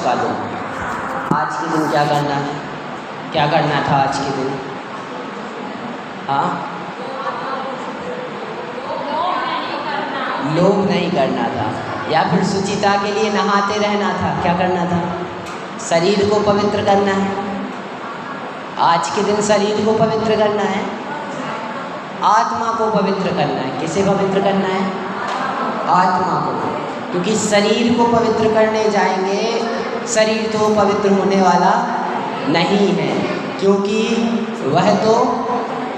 का दिन। आज के दिन क्या करना है, क्या करना था आज के दिन? हाँ, लोभ नहीं करना था, या फिर शुचिता के लिए नहाते रहना था। क्या करना था? शरीर को पवित्र करना है। आज के दिन शरीर को पवित्र करना है, आत्मा को पवित्र करना है। किसे पवित्र करना है? आत्मा को। क्योंकि शरीर को पवित्र करने जाएंगे, शरीर तो पवित्र होने वाला नहीं है, क्योंकि वह तो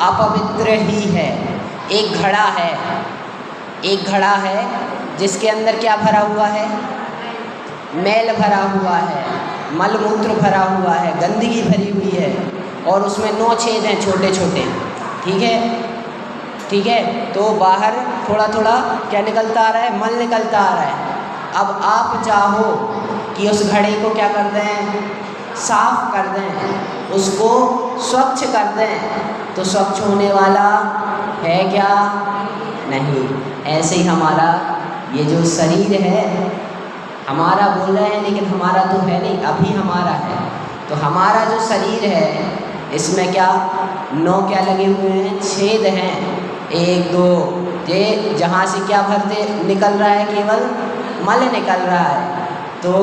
अपवित्र ही है। एक घड़ा है, एक घड़ा है जिसके अंदर क्या भरा हुआ है? मैल भरा हुआ है, मलमूत्र भरा हुआ है, गंदगी भरी हुई है, और उसमें 9 छेद हैं छोटे छोटे। ठीक है, ठीक है। तो बाहर थोड़ा थोड़ा क्या निकलता आ रहा है? मल निकलता आ रहा है। अब आप चाहो कि उस घड़े को क्या कर दें? साफ कर दें, उसको स्वच्छ कर दें, तो स्वच्छ होने वाला है क्या? नहीं। ऐसे ही हमारा ये जो शरीर है, हमारा बोल रहे हैं लेकिन हमारा तो है नहीं, अभी हमारा है। तो हमारा जो शरीर है, इसमें क्या 9 क्या लगे हुए हैं? छेद हैं। 1 2, ये जहाँ से क्या भरते निकल रहा है? केवल मल निकल रहा है। तो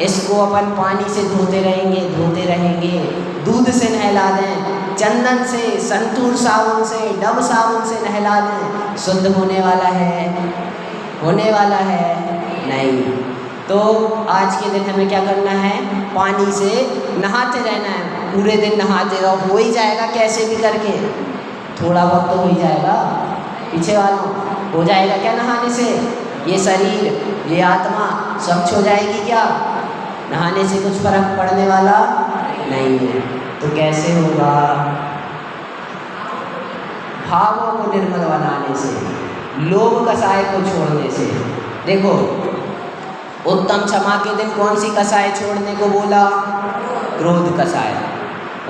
इसको अपन पानी से धोते रहेंगे, धोते रहेंगे, दूध से नहला दें, चंदन से, संतूर साबुन से, डब साबुन से नहला दें, शुद्ध होने वाला है? होने वाला है नहीं। तो आज के दिन हमें क्या करना है? पानी से नहाते रहना है, पूरे दिन नहाते रहो। हो ही जाएगा कैसे भी करके, थोड़ा बहुत तो हो ही जाएगा। पीछे वालों, हो जाएगा क्या नहाने से? ये शरीर, ये आत्मा स्वच्छ हो जाएगी क्या? नहाने से कुछ फर्क पड़ने वाला नहीं है। तो कैसे होगा? भावों को निर्मल बनाने से, लोभ कसाय को छोड़ने से। देखो, उत्तम क्षमा के दिन कौन सी कसाय छोड़ने को बोला? क्रोध कसाय।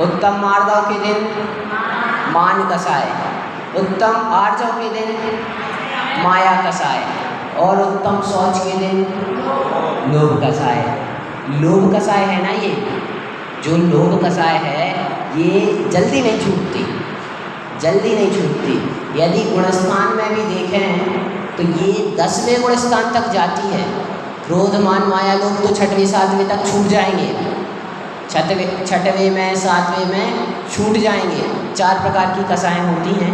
उत्तम मार्दव के दिन मान कसाय। उत्तम आर्जव के दिन माया कसाय। और उत्तम शौच के दिन लोभ कसाय। लोभ कसाय है ना, ये जो लोभ कसाय है, ये जल्दी नहीं छूटती, जल्दी नहीं छूटती। यदि गुणस्थान में भी देखें तो ये 10वें गुणस्थान तक जाती है। क्रोध मान माया लोभ तो 6वें 7वें तक छूट जाएंगे, 6वें में 7वें में छूट जाएंगे। 4 प्रकार की कसाएँ होती हैं।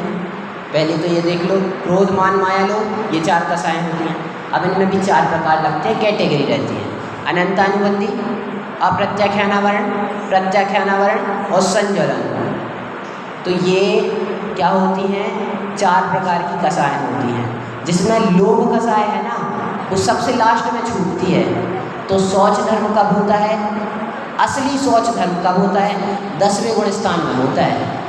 पहले तो ये देख लो, क्रोध मान माया लोभ, ये 4 कसाएँ होती हैं। अब इनमें भी 4 प्रकार लगते हैं, कैटेगरी रहती है। अनंतानुबंधी, अप्रत्याख्यानावरण, प्रत्याख्यानावरण और संज्वलन। तो ये क्या होती हैं? 4 प्रकार की कसाएँ होती हैं, जिसमें लोभ कसाय है ना, वो सबसे लास्ट में छूटती है। तो शौच धर्म कब होता है? असली शौच धर्म कब होता है? 10वें गुणस्थान में होता है।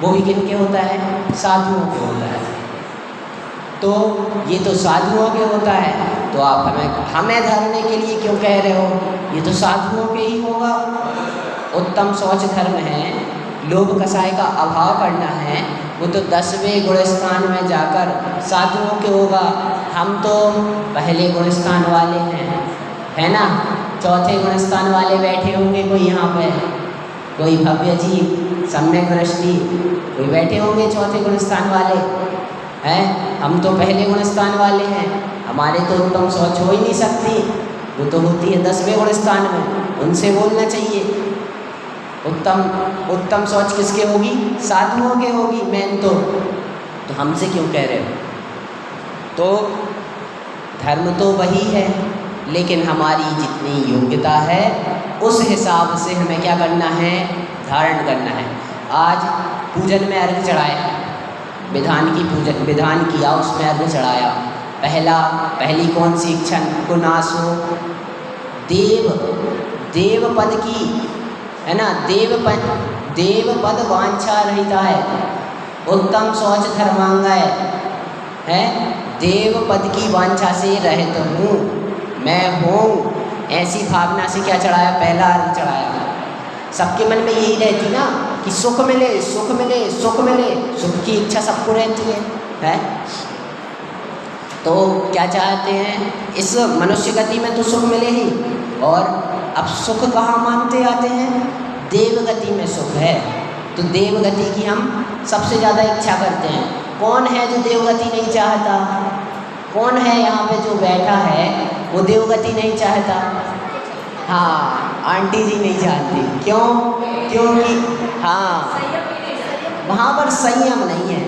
वो भी किनके होता है? साधुओं के होता है। तो ये तो साधुओं के होता है, तो आप हमें धरने के लिए क्यों कह रहे हो? ये तो साधुओं के ही होगा। उत्तम शौच धर्म है, लोभ कसाय का अभाव करना है, वो तो 10वें गुणस्थान में जाकर साधुओं के होगा। हम तो पहले गुणस्थान वाले हैं, है ना? 4थे गुणस्थान वाले बैठे होंगे कोई यहाँ पे, कोई भव्य जी, सम्यक दृष्टि, कोई बैठे होंगे 4थे गुणस्थान वाले हैं। हम तो पहले गुणस्थान वाले हैं, हमारे तो उत्तम शौच हो ही नहीं सकती, वो तो होती है 10वें गुणस्थान में। उनसे बोलना चाहिए। उत्तम शौच किसके होगी? साधुओं के होगी मेन तो हमसे क्यों कह रहे हो? तो धर्म तो वही है, लेकिन हमारी जितनी योग्यता है उस हिसाब से हमें क्या करना है? धारण करना है। आज पूजन में अर्घ चढ़ाया, विधान किया, उसमें अर्घ चढ़ाया। पहली कौन सी इच्छा को नाश हो? देव पद की, है ना? देव पद वांछा रहता है। उत्तम शौच धर्मांगाय है, देव पद की वांछा से रहित हूँ, मैं हूँ, ऐसी भावना से क्या चढ़ाया? पहला अर्घ चढ़ाया। सबके मन में यही रहती ना कि सुख मिले, सुख मिले, सुख मिले, सुख की इच्छा सबको रहती है। तो क्या चाहते हैं, इस मनुष्य गति में तो सुख मिले ही, और अब सुख कहाँ मांगते आते हैं, देव गति में सुख है। तो देव गति की हम सबसे ज़्यादा इच्छा करते हैं। कौन है जो देव गति नहीं चाहता? कौन है यहाँ पे जो बैठा है वो देव गति नहीं चाहता? हाँ, आंटी जी नहीं चाहती। क्यों? क्योंकि हाँ, वहाँ पर संयम नहीं है,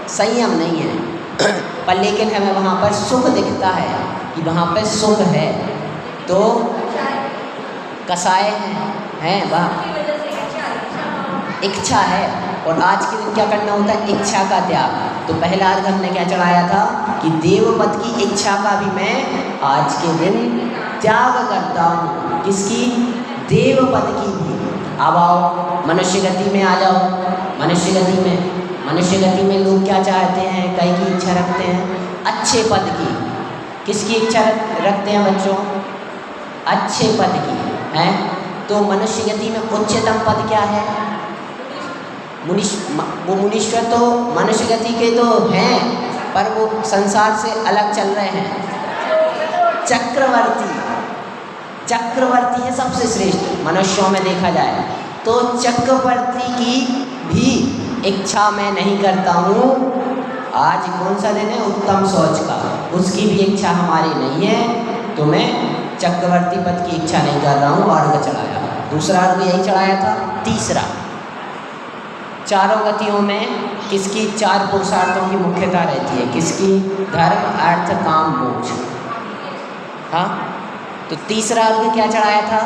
संयम नहीं है। पर लेकिन हमें वहाँ पर सुख दिखता है कि वहाँ पर सुख है, तो कसाय हैं वह इच्छा है। और आज के दिन क्या करना होता है, इच्छा का त्याग। तो पहला अर्घ हमने क्या चढ़ाया था कि देवपद की इच्छा का भी मैं आज के दिन त्याग करता हूँ। किसकी? देवपद की भी। अब आओ मनुष्य गति में आ जाओ। मनुष्य गति में लोग क्या चाहते हैं, कई की इच्छा रखते हैं अच्छे पद की। किसकी इच्छा रखते हैं बच्चों? अच्छे पद की है। तो मनुष्य गति में उच्चतम पद क्या है? वो मुनीश्वर तो मनुष्य गति के तो हैं, पर वो संसार से अलग चल रहे हैं। चक्रवर्ती है सबसे श्रेष्ठ मनुष्यों में देखा जाए तो। चक्रवर्ती की भी इच्छा मैं नहीं करता हूँ। आज कौन सा दिन है? उत्तम शौच का। उसकी भी इच्छा हमारी नहीं है, तो मैं चक्रवर्ती पद की इच्छा नहीं कर रहा हूँ। अर्घ चढ़ाया, दूसरा अर्घ यही चढ़ाया था। तीसरा, चारों गतियों में किसकी? चार पुरुषार्थों की मुख्यता रहती है। किसकी? धर्म, अर्थ, काम, मोक्ष। हाँ, तो तीसरा अर्घ क्या चढ़ाया था?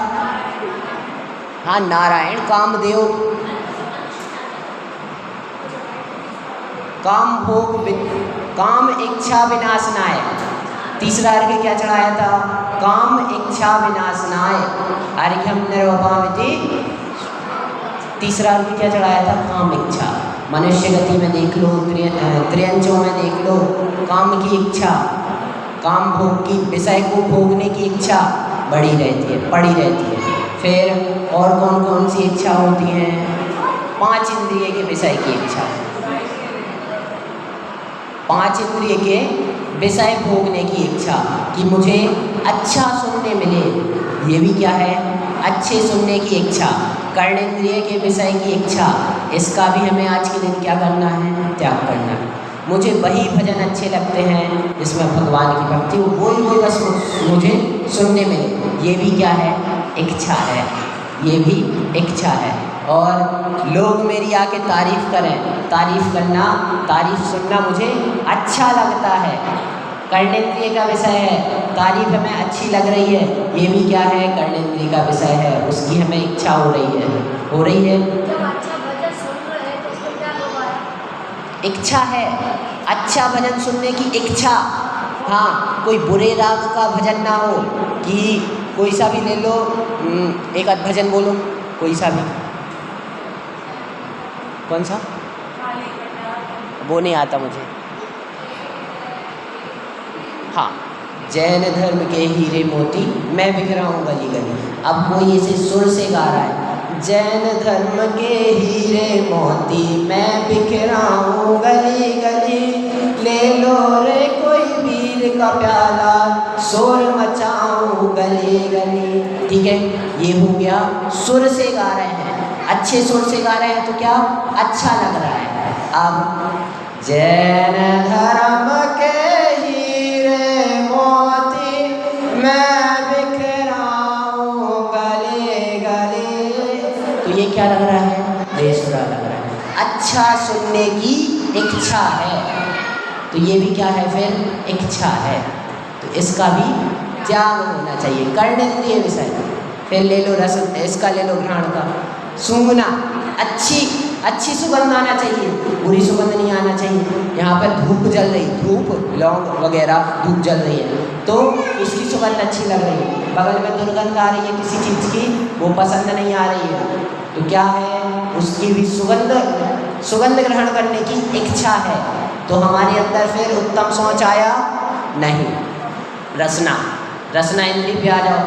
हाँ, नारायण कामदेव, काम भोग काम इच्छा विनाशनाय। तीसरा अर्घ क्या चढ़ाया था? काम इच्छा विनाशनाय अर्घ्यम निर्वपामिति। तीसरा अर्घ क्या चढ़ाया था? काम इच्छा। मनुष्य गति में देख लो, त्रियंचों में देख लो, काम की इच्छा, काम भोग की, विषय को भोगने की इच्छा पड़ी रहती है। फिर और कौन कौन सी इच्छा होती हैं? पांच इंद्रिय के विषय की इच्छा, पांच इंद्रिय के विषय भोगने की इच्छा कि मुझे अच्छा सुनने मिले, ये भी क्या है? अच्छे सुनने की इच्छा। कर्णेंद्रिय के विषय की इच्छा, इसका भी हमें आज के दिन क्या करना है? त्याग करना है। मुझे वही भजन अच्छे लगते हैं जिसमें भगवान की भक्ति हो, वही बस मुझे सुनने में, ये भी क्या है? इच्छा है, ये भी इच्छा है। और लोग मेरी आके तारीफ़ करें, तारीफ़ करना, तारीफ़ सुनना मुझे अच्छा लगता है, कर्णेंद्रिय का विषय है। तारीफ़ हमें अच्छी लग रही है, ये भी क्या है? कर्णेंद्रिय का विषय है, उसकी हमें इच्छा हो रही है। इच्छा है, अच्छा भजन सुनने की इच्छा। हाँ, कोई बुरे राग का भजन ना हो कि कोई सा भी ले लो, एक आध भजन बोलो, कोई सा भी। कौन सा? वो नहीं आता मुझे। हाँ, जैन धर्म के हीरे मोती मैं बिखरा हूँ गली गली। अब कोई इसे सुर से गा रहा है, जैन धर्म के हीरे मोती मैं बिखरा हूँ गली गली, ले लो रे कोई वीर का प्याला, शोर मचाऊँ गली गली। ठीक है, ये हो गया, सुर से गा रहे हैं, अच्छे सुर से गा रहे हैं तो क्या अच्छा लग रहा है। अब जैन धर्म के हीरे मोती मैं बिखराऊं गले गले, तो ये क्या लग रहा है? बेसुरा लग रहा है। अच्छा सुनने की इच्छा है, तो ये भी क्या है? फिर इच्छा है, तो इसका भी त्याग होना चाहिए। कर्णेंद्रिय विषय, फिर ले लो रस, इसका ले लो घ्राण का, सूंघना, अच्छी सुगंध आना चाहिए, बुरी सुगंध नहीं आना चाहिए। यहाँ पर धूप जल रही, धूप लौंग वगैरह धूप जल रही है तो उसकी सुगंध अच्छी लग रही है, बगल में दुर्गंध आ रही है किसी चीज़ की, वो पसंद नहीं आ रही है, तो क्या है? उसकी भी सुगंध ग्रहण करने की इच्छा है। तो हमारे अंदर फिर उत्तम सोच आया नहीं। रसना इंद्रिय पे आ जाओ।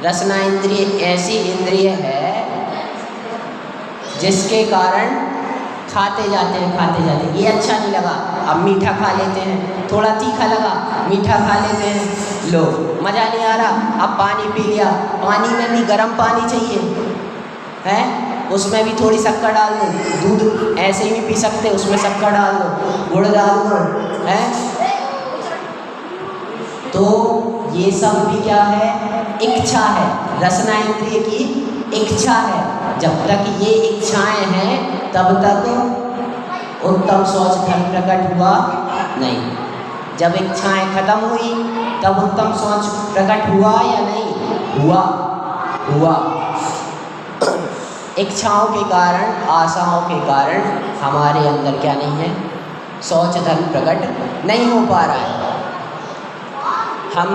रसना इंद्रिय ऐसी इंद्रिय है जिसके कारण खाते जाते हैं, ये अच्छा नहीं लगा, अब मीठा खा लेते हैं, थोड़ा तीखा लगा, मीठा खा लेते हैं, लो मज़ा नहीं आ रहा, अब पानी पी लिया, पानी में भी गर्म पानी चाहिए है, उसमें भी थोड़ी शक्कर डाल दो, दूध ऐसे ही नहीं पी सकते, उसमें शक्कर डाल दो, गुड़ डाल दो, है। तो ये सब भी क्या है? इच्छा है, रसना इंद्रिय की इच्छा है। जब तक ये इच्छाएं हैं तब तक उत्तम शौच धर्म प्रकट हुआ नहीं। जब इच्छाएं खत्म हुई तब उत्तम शौच प्रकट हुआ या नहीं हुआ? हुआ। इच्छाओं के कारण, आशाओं के कारण हमारे अंदर क्या नहीं है? शौच धर्म प्रकट नहीं हो पा रहा है। हम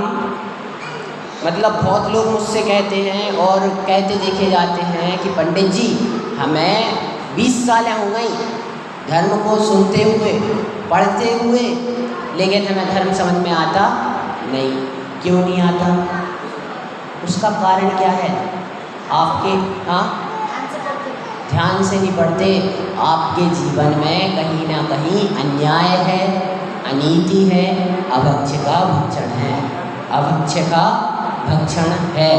मतलब बहुत लोग मुझसे कहते हैं और कहते देखे जाते हैं कि पंडित जी हमें 20 साल हो गई धर्म को सुनते हुए, पढ़ते हुए, लेकिन हमें धर्म समझ में आता नहीं। क्यों नहीं आता? उसका कारण क्या है? आपके ध्यान से नहीं पढ़ते, आपके जीवन में कहीं ना कहीं अन्याय है, अनीति है, अभक्ष्य का भक्षण है। अभक्ष्य का भक्षण है।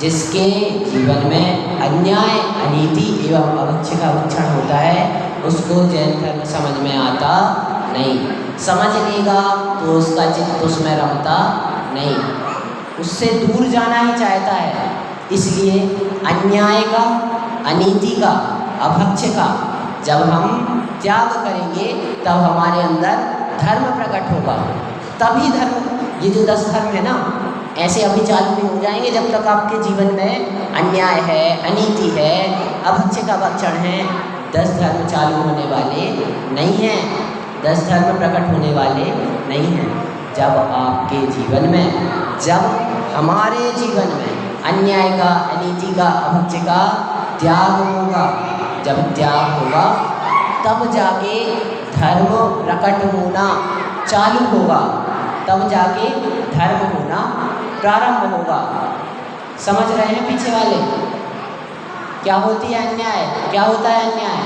जिसके जीवन में अन्याय, अनीति एवं अभक्ष्य का भक्षण होता है उसको जैन धर्म समझ में आता नहीं। समझ लेगा तो उसका चित्त उसमें रमता नहीं, उससे दूर जाना ही चाहता है। इसलिए अन्याय का, अनीति का, अभक्ष्य का जब हम त्याग करेंगे तब हमारे अंदर धर्म प्रकट होगा। तभी धर्म, ये जो 10 धर्म है ना, ऐसे अभी चालू नहीं हो जाएंगे जब तक आपके जीवन में अन्याय है, अनीति है, अभक्ष्य का भक्षण है। 10 धर्म चालू होने वाले नहीं हैं, 10 धर्म प्रकट होने वाले नहीं हैं। जब आपके जीवन में, जब हमारे जीवन में अन्याय का, अनीति का, अभक्ष्य का त्याग होगा, जब त्याग होगा तब जाके धर्म प्रकट होना चालू होगा, तब जाके धर्म होना प्रारंभ होगा। समझ रहे हैं पीछे वाले? क्या होती है अन्याय? क्या होता है अन्याय?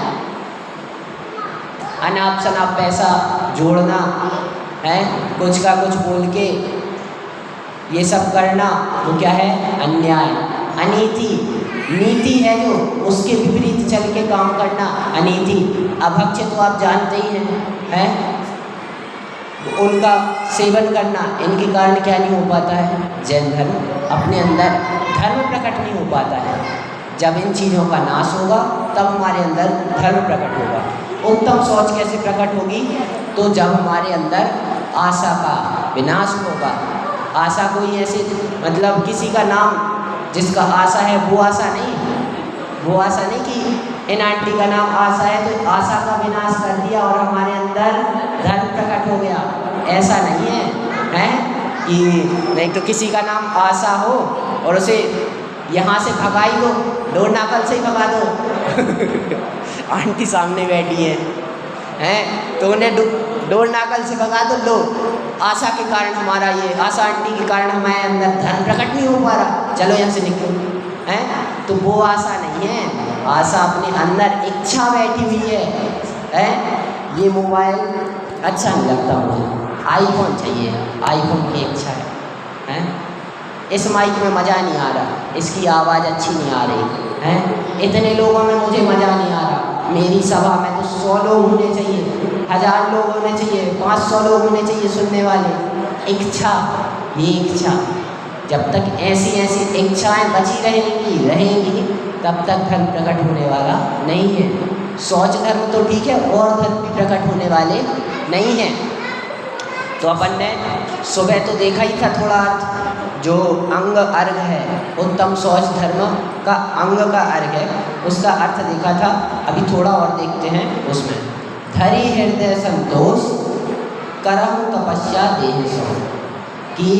अनाप शनाप पैसा जोड़ना है, कुछ का कुछ बोल के ये सब करना, वो क्या है? अन्याय। अनीति, नीति है जो, उसके विपरीत चल के काम करना अनीति। अभक्ष्य तो आप जानते ही हैं, उनका सेवन करना। इनके कारण क्या नहीं हो पाता है? जैन धर्म अपने अंदर धर्म प्रकट नहीं हो पाता है। जब इन चीज़ों का नाश होगा तब हमारे अंदर धर्म प्रकट होगा। उत्तम सोच कैसे प्रकट होगी? तो जब हमारे अंदर आशा का विनाश होगा। आशा कोई ऐसे, मतलब किसी का नाम जिसका आशा है वो आशा नहीं, वो आशा नहीं कि इन आंटी का नाम आशा है तो आशा का विनाश कर दिया और हमारे अंदर धर्म प्रकट हो गया। ऐसा नहीं है, कि नहीं तो किसी का नाम आशा हो और उसे यहाँ से भगाई दो, डोर नाकल से ही भगा दो आंटी सामने बैठी है, तो उन्हें डोर नाकल से भगा दो। लो, आशा के कारण हमारा ये, आशा आंटी के कारण हमारे अंदर धर्म प्रकट नहीं हो पा रहा, चलो यहाँ से निकलो, तो वो आशा नहीं है। आशा अपने अंदर इच्छा बैठी हुई है। ये मोबाइल अच्छा नहीं लगता मुझे, आईफोन चाहिए, आईफोन की इच्छा है। इस माइक में मज़ा नहीं आ रहा, इसकी आवाज़ अच्छी नहीं आ रही, इतने लोगों में मुझे मज़ा नहीं आ रहा, मेरी सभा में तो 100 लोग होने चाहिए, 1000 लोग होने चाहिए, 500 लोग होने चाहिए सुनने वाले। इच्छा, ये इच्छा, जब तक ऐसी ऐसी इच्छाएं बची रहेंगी तब तक धर्म प्रकट होने वाला नहीं है। सोच धर्म तो ठीक है, और धर्म भी प्रकट होने वाले नहीं हैं। तो अपन ने सुबह तो देखा ही था थोड़ा अर्थ, जो अंग अर्घ है, उत्तम सोच धर्म का अंग का अर्घ है, उसका अर्थ देखा था। अभी थोड़ा और देखते हैं उसमें। धरी हृदय संतोष करहु तपस्या देह सो, कि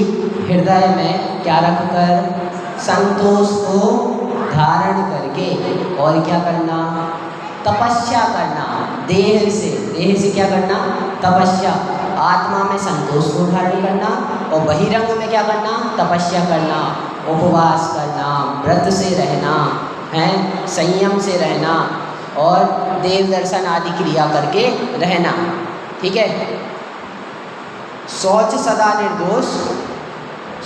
हृदय में क्या रखकर? संतोष को धारण करके, और क्या करना? तपस्या करना। देह से क्या करना? तपस्या। आत्मा में संतोष को धारण करना और बहिरंग में क्या करना? तपस्या करना, उपवास करना, व्रत से रहना, संयम से रहना, और देव दर्शन आदि क्रिया करके रहना। ठीक है। शौच सदा निर्दोष,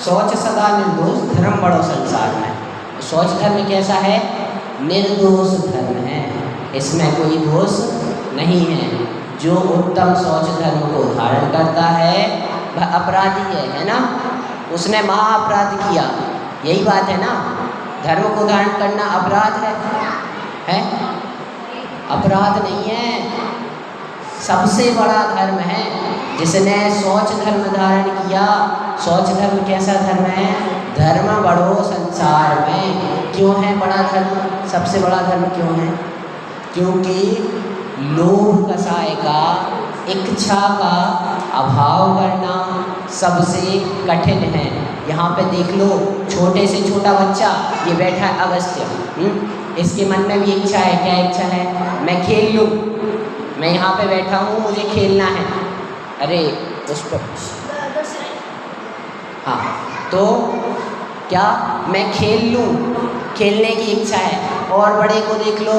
शौच सदा निर्दोष, धर्म बड़ो संसार में। शौच धर्म कैसा है? निर्दोष धर्म है, इसमें कोई दोष नहीं है। जो उत्तम शौच धर्म को धारण करता है वह अपराधी है ना। उसने महाअपराध किया, यही बात है ना। धर्म को धारण करना अपराध है? अपराध नहीं है, सबसे बड़ा धर्म है। जिसने शौच धर्म धारण किया, शौच धर्म कैसा धर्म है? धर्म बड़ो संसार में। क्यों है बड़ा धर्म? सबसे बड़ा धर्म क्यों है? क्योंकि लोभ कसाय का, इच्छा का अभाव करना सबसे कठिन है। यहाँ पे देख लो, छोटे से छोटा बच्चा ये बैठा है अगस्त्य, इसके मन में भी इच्छा है। क्या इच्छा है? मैं खेल लूँ, मैं यहाँ पे बैठा हूँ, मुझे खेलना है। अरे उस पर हाँ, तो क्या मैं खेल लूँ, खेलने की इच्छा है। और बड़े को देख लो,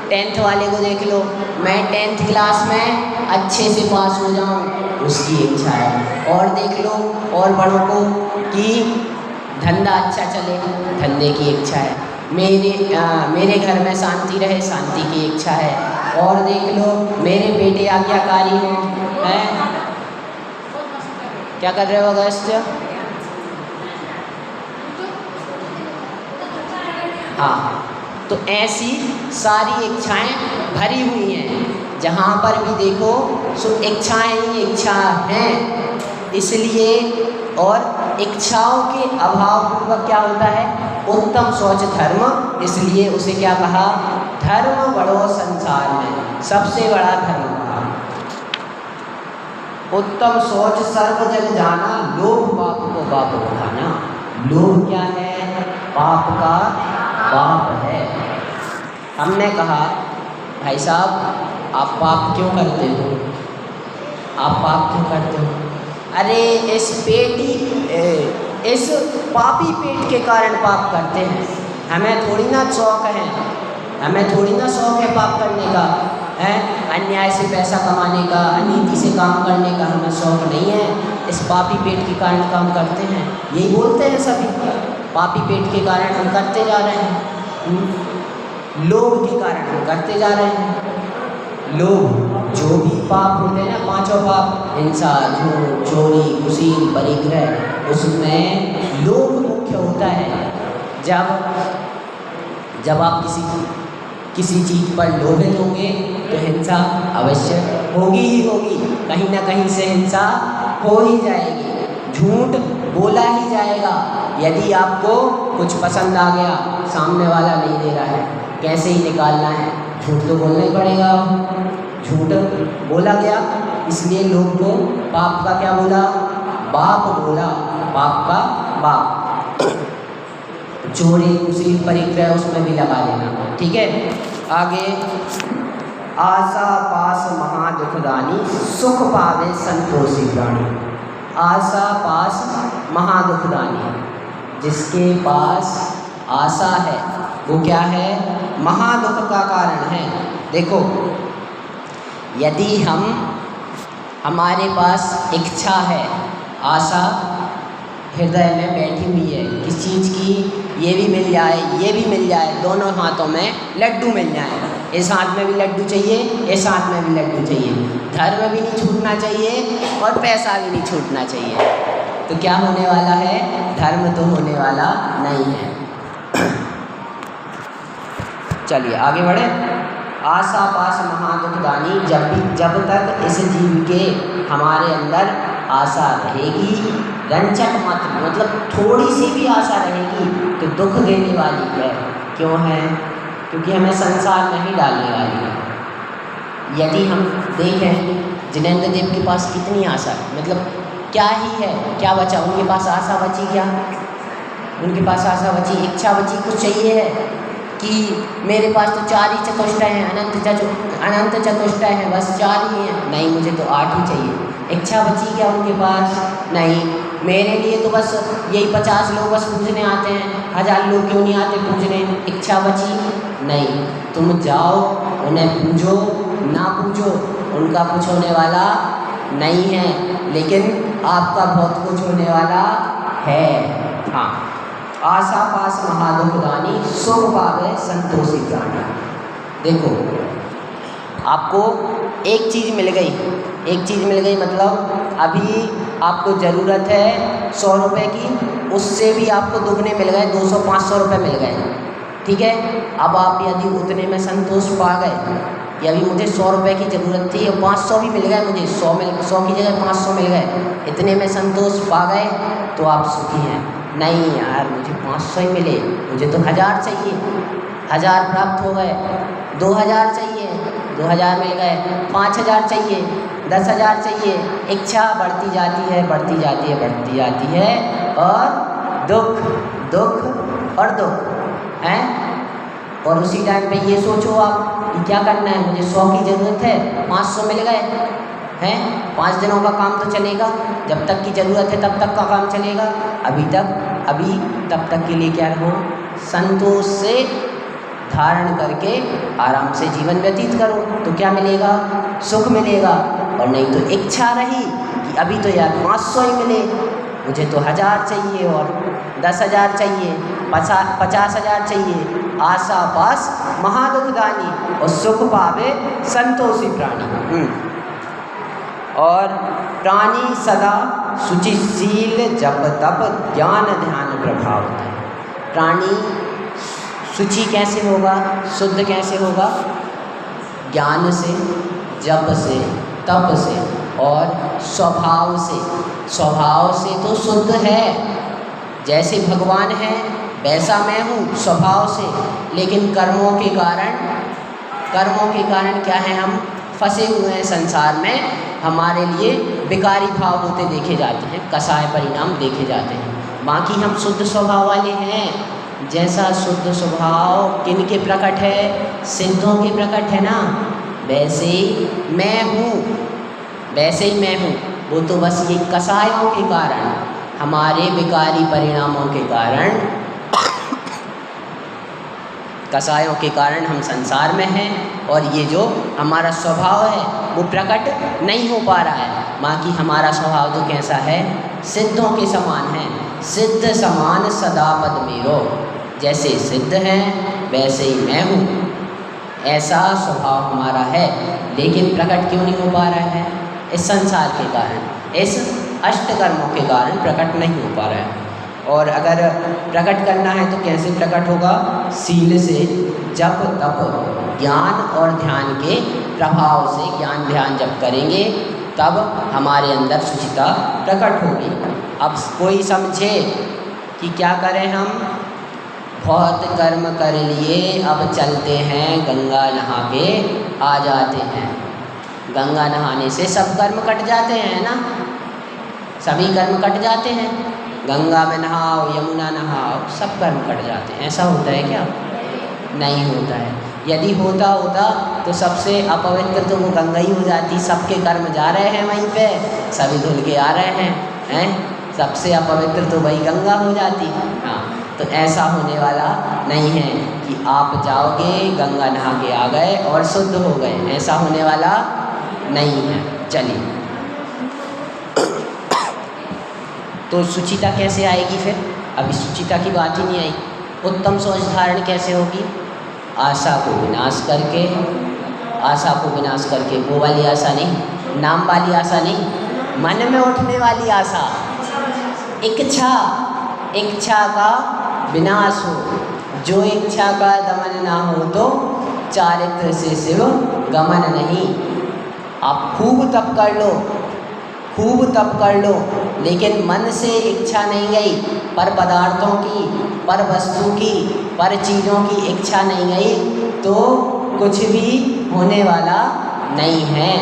10th वाले को देख लो, मैं 10th क्लास में अच्छे से पास हो जाऊँ, उसकी इच्छा है। और देख लो और बड़ों को कि धंधा अच्छा चले, धंधे की इच्छा है। मेरे घर में शांति रहे, शांति की इच्छा है। और देख लो मेरे बेटे आज्ञाकारी हों, हैं? क्या कर रहे हो अगस्त्य? हाँ, तो ऐसी सारी इच्छाएं भरी हुई हैं। जहाँ पर भी देखो सो इच्छाएं ही इच्छा हैं। इसलिए और इच्छाओं के अभाव पूर्वक क्या होता है? उत्तम शौच धर्म। इसलिए उसे क्या कहा? धर्म बड़ो संसार में, सबसे बड़ा धर्म कहा। उत्तम शौच सर्व जग जाना, लोभ पाप को बाप उठाना। लोभ क्या है? पाप का पाप है। हमने कहा भाई साहब आप पाप क्यों करते हो? आप पाप क्यों करते हो? अरे इस पापी पेट के कारण पाप करते हैं। हमें थोड़ी ना शौक है, हमें थोड़ी ना शौक है पाप करने का, है अन्याय से पैसा कमाने का, अनीति से काम करने का हमें शौक नहीं है। इस पापी पेट के कारण काम करते हैं, यही बोलते हैं सभी। पापी पेट के कारण हम करते जा रहे हैं, लोभ के कारण हम करते जा रहे हैं। लोभ, जो भी पाप होते हैं ना, पांचों पाप, हिंसा, झूठ, चोरी, कुशील, परिग्रह, उसमें लोभ मुख्य होता है। जब आप किसी चीज़ पर लोभित होंगे तो हिंसा अवश्य होगी ही होगी, कहीं ना कहीं से हिंसा हो ही जाएगी। झूठ बोला ही जाएगा। यदि आपको कुछ पसंद आ गया, सामने वाला नहीं दे रहा है, कैसे ही निकालना है? झूठ तो बोलना ही पड़ेगा। झूठ बोला गया, इसलिए लोग को पाप का क्या बोला? बाप बोला, पाप का बाप। चोरी, कुशील, परिग्रह उसमें भी लगा लेना। ठीक है, आगे। आशा पास महादुखदानी, सुख पावे संतोषी प्राणी। आशा पास महादुखदानी, जिसके पास आशा है वो क्या है? महादुख का कारण है। देखो, यदि हमारे पास इच्छा है, आशा हृदय में बैठी हुई है किस चीज़ की? ये भी मिल जाए, ये भी मिल जाए, दोनों हाथों में लड्डू मिल जाए। इस हाथ में भी लड्डू चाहिए, इस हाथ में भी लड्डू चाहिए। धर्म भी नहीं छूटना चाहिए और पैसा भी नहीं छूटना चाहिए। तो क्या होने वाला है? धर्म तो होने वाला नहीं है। चलिए आगे बढ़े। आशा पास महादुखदानी, जब तक इस जीव के हमारे अंदर आशा रहेगी, रंचक मत, मतलब थोड़ी सी भी आशा रहेगी तो दुख देने वाली है। क्यों है? क्योंकि हमें संसार नहीं डालने वाली है। यदि हम देखें जिनेंद्र देव के पास कितनी आशा है, मतलब क्या ही है, क्या बचा उनके पास? आशा बची क्या? उनके पास आशा बची, इच्छा बची? कुछ चाहिए है कि मेरे पास तो 4 ही चतुष्टय हैं, अनंत चतुष्टय हैं, बस 4 ही हैं? नहीं, मुझे तो 8 ही चाहिए। इच्छा बची क्या उनके पास? नहीं। मेरे लिए तो बस यही 50 लोग बस पूजने आते हैं, 1000 लोग क्यों नहीं आते पूजने? इच्छा बची नहीं। तुम जाओ, उन्हें पूजो, ना पूजो, उनका कुछ होने वाला नहीं है, लेकिन आपका बहुत कुछ होने वाला है। हाँ, आशा पास महादुखदानी, सुख पावे संतोषी प्राणी। देखो, आपको एक चीज़ मिल गई, एक चीज़ मिल गई मतलब अभी आपको ज़रूरत है 100 रुपये की, उससे भी आपको दुगने मिल गए, 200-500 रुपये मिल गए, ठीक है। अब आप यदि उतने में संतोष पा गए, या अभी मुझे 100 रुपये की ज़रूरत थी और 500 भी मिल गए, मुझे 100 की जगह 500 मिल गए, इतने में संतोष पा गए तो आप सुखी हैं। नहीं यार, मुझे 500 ही मिले, मुझे तो 1000 चाहिए, 1000 प्राप्त हो गए, 2000 चाहिए, 2000 मिल गए, 5000 चाहिए, 10,000 चाहिए। इच्छा बढ़ती जाती है, बढ़ती जाती है, बढ़ती जाती है, और दुख, दुख और दुख हैं। और उसी टाइम पे ये सोचो आप कि क्या करना है, मुझे 100 की ज़रूरत है, 500 मिल गए हैं, 5 दिनों का काम तो चलेगा, जब तक की ज़रूरत है तब तक का काम चलेगा, अभी तब तक के लिए क्या रहो, संतोष से धारण करके आराम से जीवन व्यतीत करो, तो क्या मिलेगा, सुख मिलेगा। और नहीं तो इच्छा रही कि अभी तो यार 500 ही मिले, मुझे तो 1000 चाहिए और 10,000 चाहिए, 50,000 चाहिए। आशा पास महादुखदानी, और सुख पावे संतोषी प्राणी। और प्राणी सदा शुचिशील, जप तप ज्ञान ध्यान प्रभाव। प्राणी शुचि कैसे होगा, शुद्ध कैसे होगा? ज्ञान से, जप से, तप से और स्वभाव से। स्वभाव से तो शुद्ध है, जैसे भगवान है वैसा मैं हूँ स्वभाव से, लेकिन कर्मों के कारण क्या है, हम फंसे हुए हैं संसार में, हमारे लिए विकारी भाव होते देखे जाते हैं, कसाय परिणाम देखे जाते हैं। बाकी हम शुद्ध स्वभाव वाले हैं। जैसा शुद्ध स्वभाव किन के प्रकट है, सिद्धों के प्रकट है ना, वैसे ही मैं हूँ, वैसे ही मैं हूँ। वो तो बस ये कसायों के कारण, हमारे विकारी परिणामों के कारण, कसायों के कारण हम संसार में हैं, और ये जो हमारा स्वभाव है वो प्रकट नहीं हो पा रहा है। बाकी हमारा स्वभाव तो कैसा है, सिद्धों के समान है। सिद्ध समान सदा पद मेरो, जैसे सिद्ध हैं वैसे ही मैं हूँ, ऐसा स्वभाव हमारा है। लेकिन प्रकट क्यों नहीं हो पा रहा है? इस संसार के कारण, इस अष्टकर्मों के कारण प्रकट नहीं हो पा रहा है। और अगर प्रकट करना है तो कैसे प्रकट होगा? सील से, जप तप ज्ञान और ध्यान के प्रभाव से। ज्ञान ध्यान जब करेंगे तब हमारे अंदर शुचिता प्रकट होगी। अब कोई समझे कि क्या करें हम? बहुत कर्म कर लिए, अब चलते हैं गंगा नहा के आ जाते हैं। गंगा नहाने से सब कर्म कट जाते हैं ना, सभी कर्म कट जाते हैं। गंगा में नहाओ, यमुना नहाओ, सब कर्म कट जाते हैं। ऐसा होता है क्या? नहीं होता है। यदि होता तो सबसे अपवित्र तो वो गंगा ही हो जाती। सबके कर्म जा रहे हैं वहीं पे, सभी धुल के आ रहे हैं, सबसे अपवित्र तो वही गंगा हो जाती। हाँ, तो ऐसा होने वाला नहीं है कि आप जाओगे गंगा नहा के आ गए और शुद्ध हो गए, ऐसा होने वाला नहीं है। चलिए, तो शुचिता कैसे आएगी फिर? अभी शुचिता की बात ही नहीं आई। उत्तम सोच धारण कैसे होगी? आशा को विनाश करके, आशा को विनाश करके, वो वाली आशा नहीं, नाम वाली आशा नहीं, मन में उठने वाली आशा, इच्छा का विनाश हो। जो इच्छा का दमन ना हो तो चारित्र से शिव गमन नहीं। आप खूब तप कर लो, लेकिन मन से इच्छा नहीं गई, पर पदार्थों की, पर वस्तु की, पर चीज़ों की इच्छा नहीं गई, तो कुछ भी होने वाला नहीं है।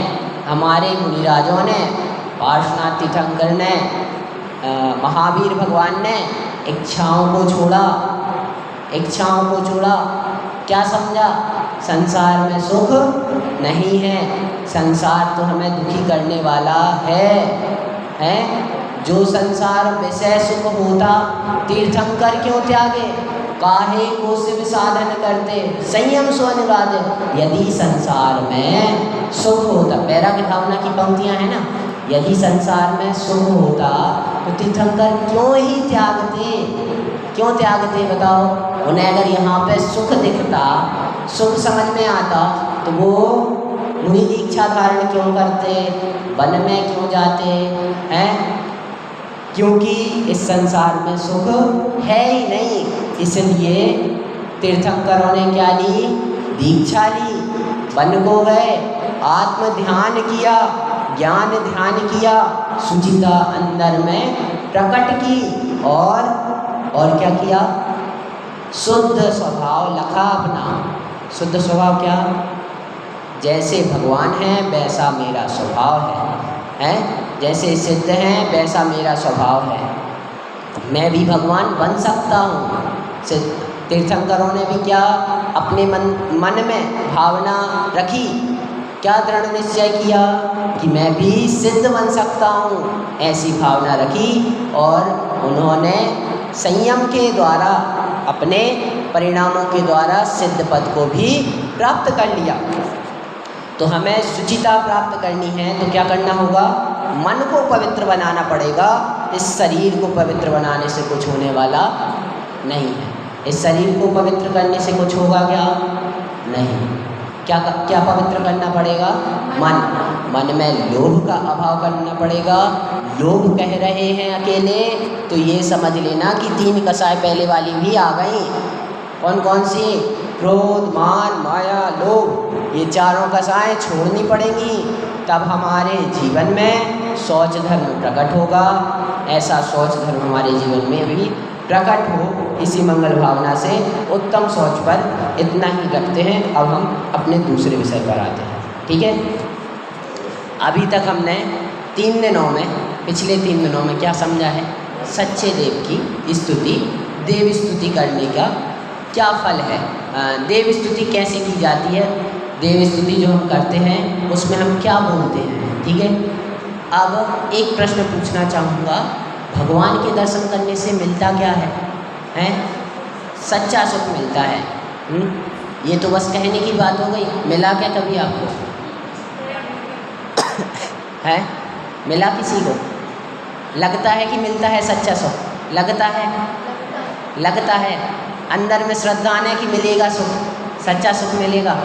हमारे मुनिराजों ने, पार्श्वनाथ तीर्थंकर ने, महावीर भगवान ने इच्छाओं को छोड़ा। क्या समझा? संसार में सुख नहीं है, संसार तो हमें दुखी करने वाला है। जो संसार विषय सुख होता तीर्थंकर क्यों त्यागे, काहे को शिव साधन करते संयम सो अनिवार्य। यदि संसार में सुख होता, बैराग्य भावना की पंक्तियां हैं ना, यदि संसार में सुख होता तो तीर्थंकर क्यों ही त्यागते, क्यों त्यागते बताओ। उन्हें अगर यहाँ पे सुख दिखता, सुख समझ में आता तो वो मुनि दीक्षा धारण क्यों करते, वन में क्यों जाते हैं, क्योंकि इस संसार में सुख है ही नहीं। इसलिए तीर्थंकरों ने क्या ली, दीक्षा ली, वन को गए, आत्म ध्यान किया, ज्ञान ध्यान किया, सुचिता अंदर में प्रकट की और क्या किया, शुद्ध स्वभाव लखा अपना। शुद्ध स्वभाव क्या, जैसे भगवान है वैसा मेरा स्वभाव है, जैसे सिद्ध हैं वैसा मेरा स्वभाव है, मैं भी भगवान बन सकता हूँ। तीर्थंकरों ने भी क्या अपने मन में भावना रखी, क्या दृढ़ निश्चय किया कि मैं भी सिद्ध बन सकता हूँ, ऐसी भावना रखी और उन्होंने संयम के द्वारा अपने परिणामों के द्वारा सिद्ध पद को भी प्राप्त कर लिया। तो हमें शुचिता प्राप्त करनी है तो क्या करना होगा, मन को पवित्र बनाना पड़ेगा। इस शरीर को पवित्र बनाने से कुछ होने वाला नहीं है। इस शरीर को पवित्र करने से कुछ होगा क्या, नहीं। क्या क्या पवित्र करना पड़ेगा, मन में लोभ का अभाव करना पड़ेगा। लोग कह रहे हैं अकेले तो ये समझ लेना कि 3 कसाय पहले वाली भी आ गई। कौन कौन सी, क्रोध, मान, माया, लोभ, ये चारों कसाएं छोड़नी पड़ेंगी, तब हमारे जीवन में शौच धर्म प्रकट होगा। ऐसा शौच धर्म हमारे जीवन में भी प्रकट हो, इसी मंगल भावना से उत्तम शौच पर इतना ही रखते हैं। अब हम अपने दूसरे विषय पर आते हैं, ठीक है। अभी तक हमने 3 दिनों में, पिछले 3 दिनों में क्या समझा है, सच्चे देव की स्तुति, देव स्तुति करने का क्या फल है, देव स्तुति कैसे की जाती है, देव स्तुति जो हम करते हैं उसमें हम क्या बोलते हैं, ठीक है। अब एक प्रश्न पूछना चाहूँगा, भगवान के दर्शन करने से मिलता क्या है? सच्चा सुख मिलता है। ये तो बस कहने की बात हो गई, मिला क्या कभी आपको? है, मिला किसी को? लगता है कि मिलता है सच्चा सुख, लगता है अंदर में श्रद्धा है कि मिलेगा सुख, सच्चा सुख मिलेगा।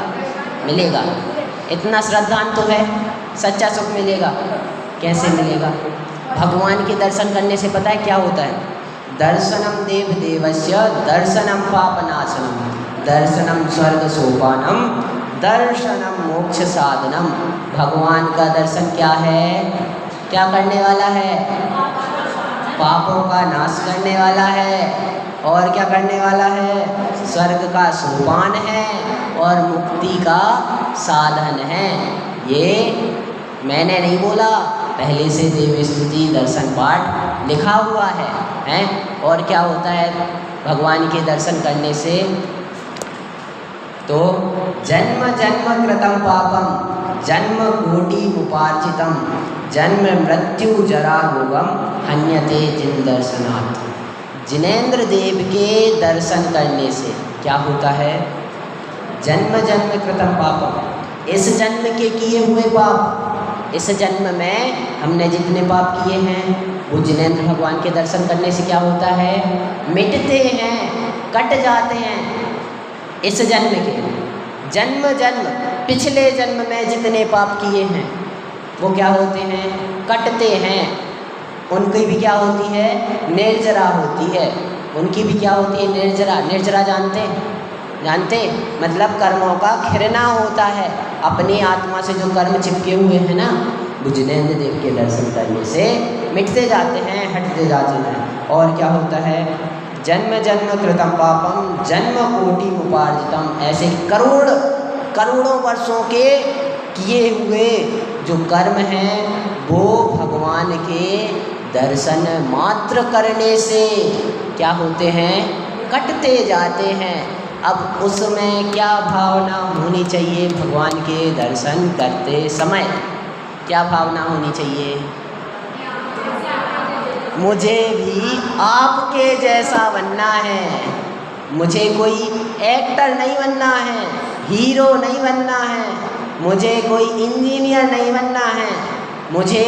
इतना श्रद्धान तो है, सच्चा सुख मिलेगा। कैसे मिलेगा? भगवान के दर्शन करने से पता है क्या होता है, दर्शनम देव देवस्य दर्शनम पापनाशनम दर्शनम स्वर्ग सोपानम दर्शनम मोक्ष साधनम। भगवान का दर्शन क्या है, क्या करने वाला है, पापों का नाश करने वाला है, और क्या करने वाला है, स्वर्ग का सोपान है और मुक्ति का साधन है। ये मैंने नहीं बोला, पहले से देव स्तुति दर्शन पाठ लिखा हुआ है। और क्या होता है भगवान के दर्शन करने से, तो जन्म जन्म कृतं पापम जन्म कोटि उपार्जितम जन्म मृत्यु जरा रोगम हन्यते जिन दर्शनात्। जिनेंद्र देव के दर्शन करने से क्या होता है, जन्म जन्म कृतं पापम, इस जन्म के किए हुए पाप, इस जन्म में हमने जितने पाप किए हैं वो जिनेंद्र भगवान के दर्शन करने से क्या होता है, मिटते हैं, कट जाते हैं। इस जन्म के जन्म पिछले जन्म में जितने पाप किए हैं वो क्या होते हैं, कटते हैं। उनकी भी क्या होती है, निर्जरा होती है। उनकी भी क्या होती है, निर्जरा। निर्जरा जानते मतलब कर्मों का खिरना होता है। अपनी आत्मा से जो कर्म चिपके हुए हैं ना, वो जिनेंद्र देव के दर्शन करने से मिटते जाते हैं, हटते जाते हैं। और क्या होता है, जन्म जन्म कृतं पापम जन्म कोटि उपार्जितम। ऐसे करोड़ों वर्षों के किए हुए जो कर्म हैं वो भगवान के दर्शन मात्र करने से क्या होते हैं, कटते जाते हैं। अब उसमें क्या भावना होनी चाहिए, भगवान के दर्शन करते समय क्या भावना होनी चाहिए, मुझे भी आपके जैसा बनना है। मुझे कोई एक्टर नहीं बनना है, हीरो नहीं बनना है, मुझे कोई इंजीनियर नहीं बनना है, मुझे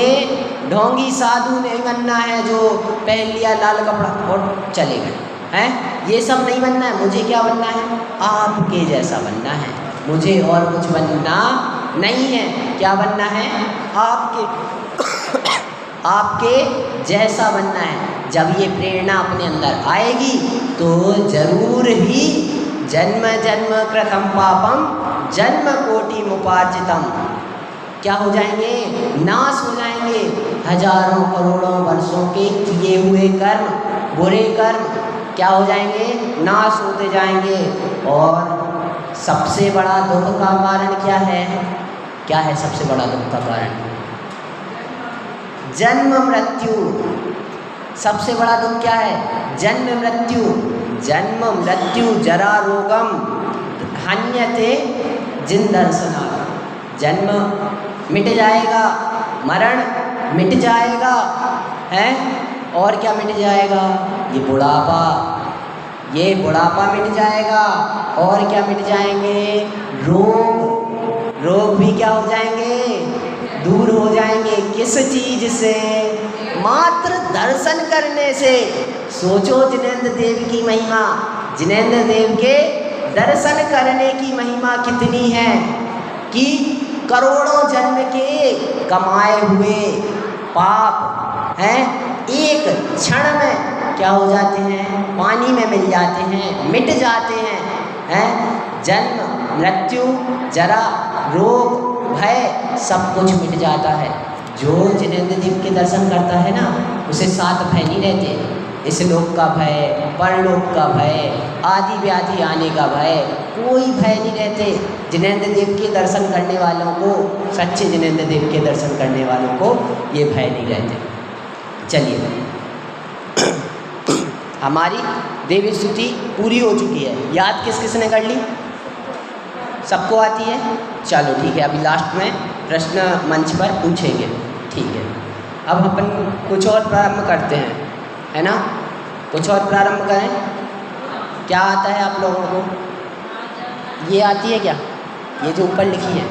ढोंगी साधु नहीं बनना है जो पहन लिया लाल कपड़ा और चले गए हैं, ये सब नहीं बनना है। मुझे क्या बनना है? आपके जैसा बनना है। मुझे और कुछ बनना नहीं है। क्या बनना है? आपके जैसा बनना है। जब ये प्रेरणा अपने अंदर आएगी तो जरूर ही जन्म जन्म कृतं पापम जन्म कोटि मुपार्जितम क्या हो जाएंगे? नाश हो जाएंगे। हजारों करोड़ों वर्षों के किए हुए कर्म, बुरे कर्म क्या हो जाएंगे? नाश होते जाएंगे। और सबसे बड़ा दुख का कारण क्या है? क्या है सबसे बड़ा दुख का कारण? जन्म मृत्यु। सबसे बड़ा दुख क्या है? जन्म मृत्यु। जन्म मृत्यु जरा रोगम हन्यते जिन दर्शनात्। जन्म मिट जाएगा, मरण मिट जाएगा, है? और क्या मिट जाएगा? ये बुढ़ापा मिट जाएगा। और क्या मिट जाएंगे? रोग भी क्या हो जाएंगे? दूर हो जाएंगे। किस चीज से? मात्र दर्शन करने से। सोचो जिनेंद्र देव की महिमा, जिनेंद्र देव के दर्शन करने की महिमा कितनी है कि करोड़ों जन्म के कमाए हुए पाप हैं एक क्षण में क्या हो जाते हैं? पानी में मिल जाते हैं, मिट जाते हैं। जन्म मृत्यु जरा रोग भय सब कुछ मिट जाता है। जो जिनेंद्र देव के दर्शन करता है ना, उसे 7 भय नहीं रहते। इस लोक का भय, परलोक का भय, आदि व्याधि आने का भय, कोई भय नहीं रहते। जिनेंद्र देव के दर्शन करने वालों को, सच्चे जिनेंद्र देव के दर्शन करने वालों को ये भय नहीं रहते। चलिए हमारी देवी स्तुति पूरी हो चुकी है। याद किस किस ने कर ली? सबको आती है? चलो ठीक है, अभी लास्ट में प्रश्न मंच पर पूछेंगे। ठीक है, अब अपन कुछ और प्रारंभ करते हैं, है ना? कुछ और प्रारंभ करें। क्या आता है आप लोगों को? ये आती है क्या? ये जो ऊपर लिखी है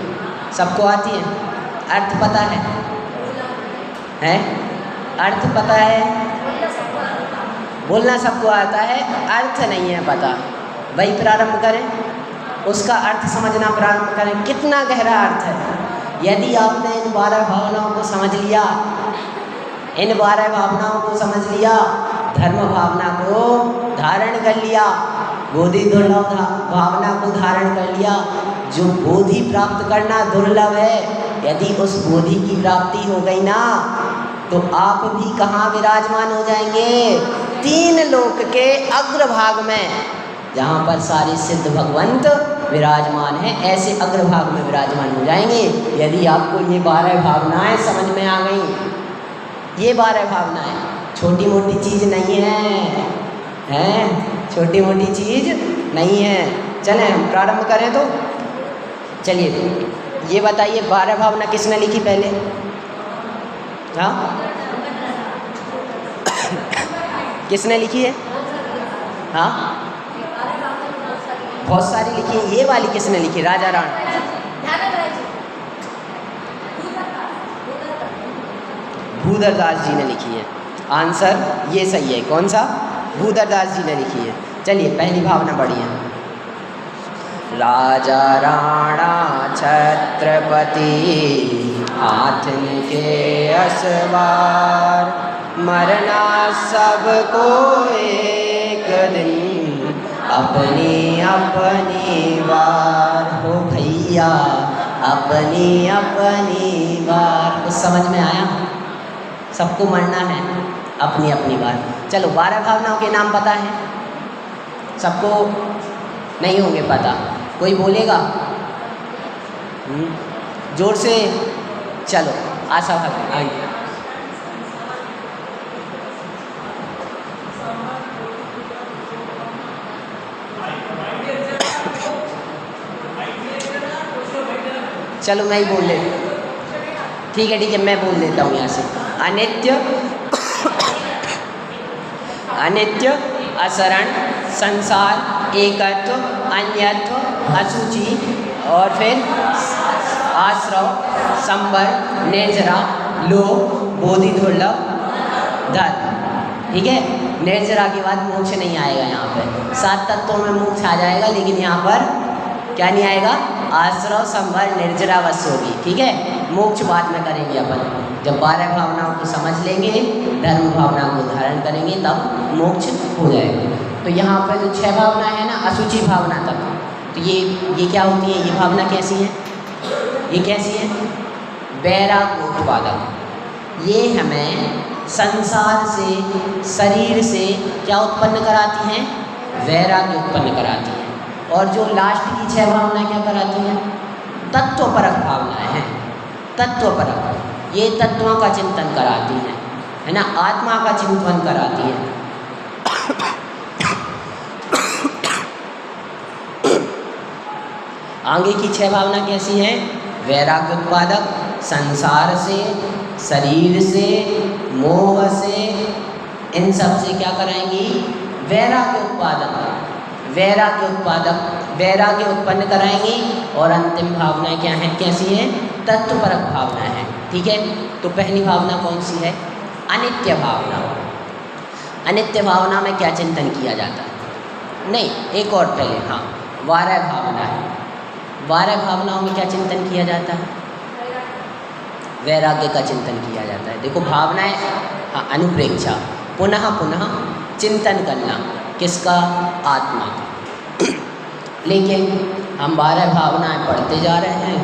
सबको आती है? अर्थ पता है? अर्थ पता है? बोलना सबको आता है, अर्थ नहीं है पता। वही प्रारंभ करें, उसका अर्थ समझना प्रारंभ करें। कितना गहरा अर्थ है। यदि आपने इन 12 भावनाओं को समझ लिया, इन 12 भावनाओं को समझ लिया, धर्म भावना को धारण कर लिया, बोधि दुर्लभ भावना को धारण कर लिया, जो बोधि प्राप्त करना दुर्लभ है, यदि उस बोधि की प्राप्ति हो गई ना, तो आप भी कहाँ विराजमान हो जाएंगे? 3 लोक के अग्रभाग में, जहाँ पर सारे सिद्ध भगवंत विराजमान हैं, ऐसे अग्रभाग में विराजमान हो जाएंगे। यदि आपको ये 12 भावनाएं समझ में आ गई। ये 12 भावनाएं छोटी मोटी चीज़ नहीं है, छोटी मोटी चीज़ नहीं है। चलें हम प्रारंभ करें तो। चलिए ये बताइए 12 भावना किसने लिखी पहले? हाँ किसने लिखी है? हाँ बहुत सारी लिखी है। ये वाली किसने लिखी? राजा राणी। भूधरदास जी ने लिखी है। आंसर ये सही है। कौन सा? भूधरदास जी ने लिखी है। चलिए पहली भावना बढ़िया। राजा राणा छत्रपति हाथ के असवार, मरना सबको एक दिन अपनी अपनी बार। हो भैया अपनी अपनी बार। कुछ समझ में आया? सबको मरना है अपनी अपनी बार। चलो 12 भावनाओं के नाम पता है सबको? नहीं होंगे पता। कोई बोलेगा? जोर से। चलो आशा भक्त आइए। चलो मैं ही बोल लेता। ठीक है मैं बोल देता हूँ यहाँ से। अनित्य अनित्य, असरण, संसार, एकत्व, अन्यत्व, अशुचि और फिर आश्रव, संबर, निर्जरा, लोभ, बोधि, दुर्लभ, धर्म। ठीक है, निर्जरा के बाद मोक्ष नहीं आएगा यहाँ पे। 7 तत्वों में मोक्ष आ जाएगा, लेकिन यहाँ पर क्या नहीं आएगा? आश्रव, संबर, निर्जरा बस होगी। ठीक है, मोक्ष बाद में करेंगे अपन, जब 12 भावनाओं को समझ लेंगे, धर्म भावना को धारण करेंगे, तब मोक्ष हो जाएगा। तो यहाँ पर जो 6 भावना है ना, अशुचि भावना तक, तो ये क्या होती है? ये भावना कैसी है? ये कैसी है? वैराग्य उत्पादक। ये हमें संसार से, शरीर से क्या उत्पन्न कराती हैं? वैराग्य उत्पन्न कराती हैं। और जो लास्ट की 6 भावनाएं क्या कराती हैं? तत्वपरक भावनाएं हैं। तत्वपरक, ये तत्वों का चिंतन कराती हैं, है ना, आत्मा का चिंतन कराती है। आगे की 6 भावना कैसी है? वैराग्य उत्पादक, संसार से, शरीर से, मोह से, इन सब से क्या कराएंगी? वैराग्य उत्पादक, वैराग्य उत्पादक, वैराग्य उत्पन्न कराएंगी। और अंतिम भावना क्या है? कैसी है? तत्वपरक भावना है। ठीक है, तो पहली भावना कौन सी है? अनित्य भावना। अनित्य भावना में क्या चिंतन किया जाता है? नहीं, एक और पहले, हाँ, 12 भावना है। 12 भावनाओं में क्या चिंतन किया जाता है? वैराग्य का चिंतन किया जाता है। देखो भावनाएं, हाँ, अनुप्रेक्षा, पुनः पुनः चिंतन करना, किसका? आत्मा का। लेकिन हम 12 भावनाएं पढ़ते जा रहे हैं,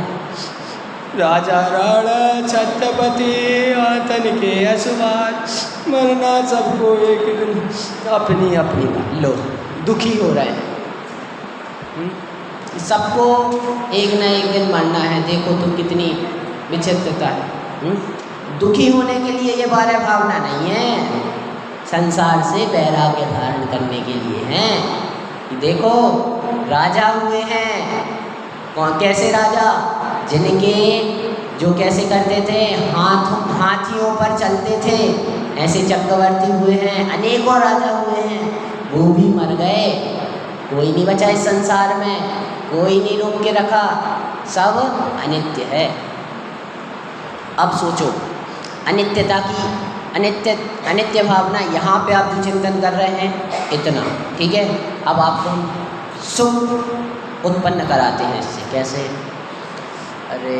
राजा राणा छत्रपति आतन के असवार, मरना सबको एक दिन, अपनी अपनी लो, दुखी हो रहे हैं। सबको एक न एक दिन मरना है। देखो तो कितनी विचित्रता है। दुखी होने के लिए ये 12 भावना नहीं है, संसार से वैराग्य धारण करने के लिए हैं। देखो राजा हुए हैं, कौन? कैसे राजा? जिनके जो कैसे करते थे? हाथियों पर चलते थे, ऐसे चक्रवर्ती हुए हैं। अनेकों राजा हुए हैं, वो भी मर गए, कोई नहीं बचा इस संसार में, कोई नहीं रोक के रखा, सब अनित्य है। अब सोचो अनित्यता की, अनित्य भावना यहाँ पे आप जो चिंतन कर रहे हैं इतना, ठीक है। अब आपको सुख उत्पन्न कराते हैं इससे। कैसे? अरे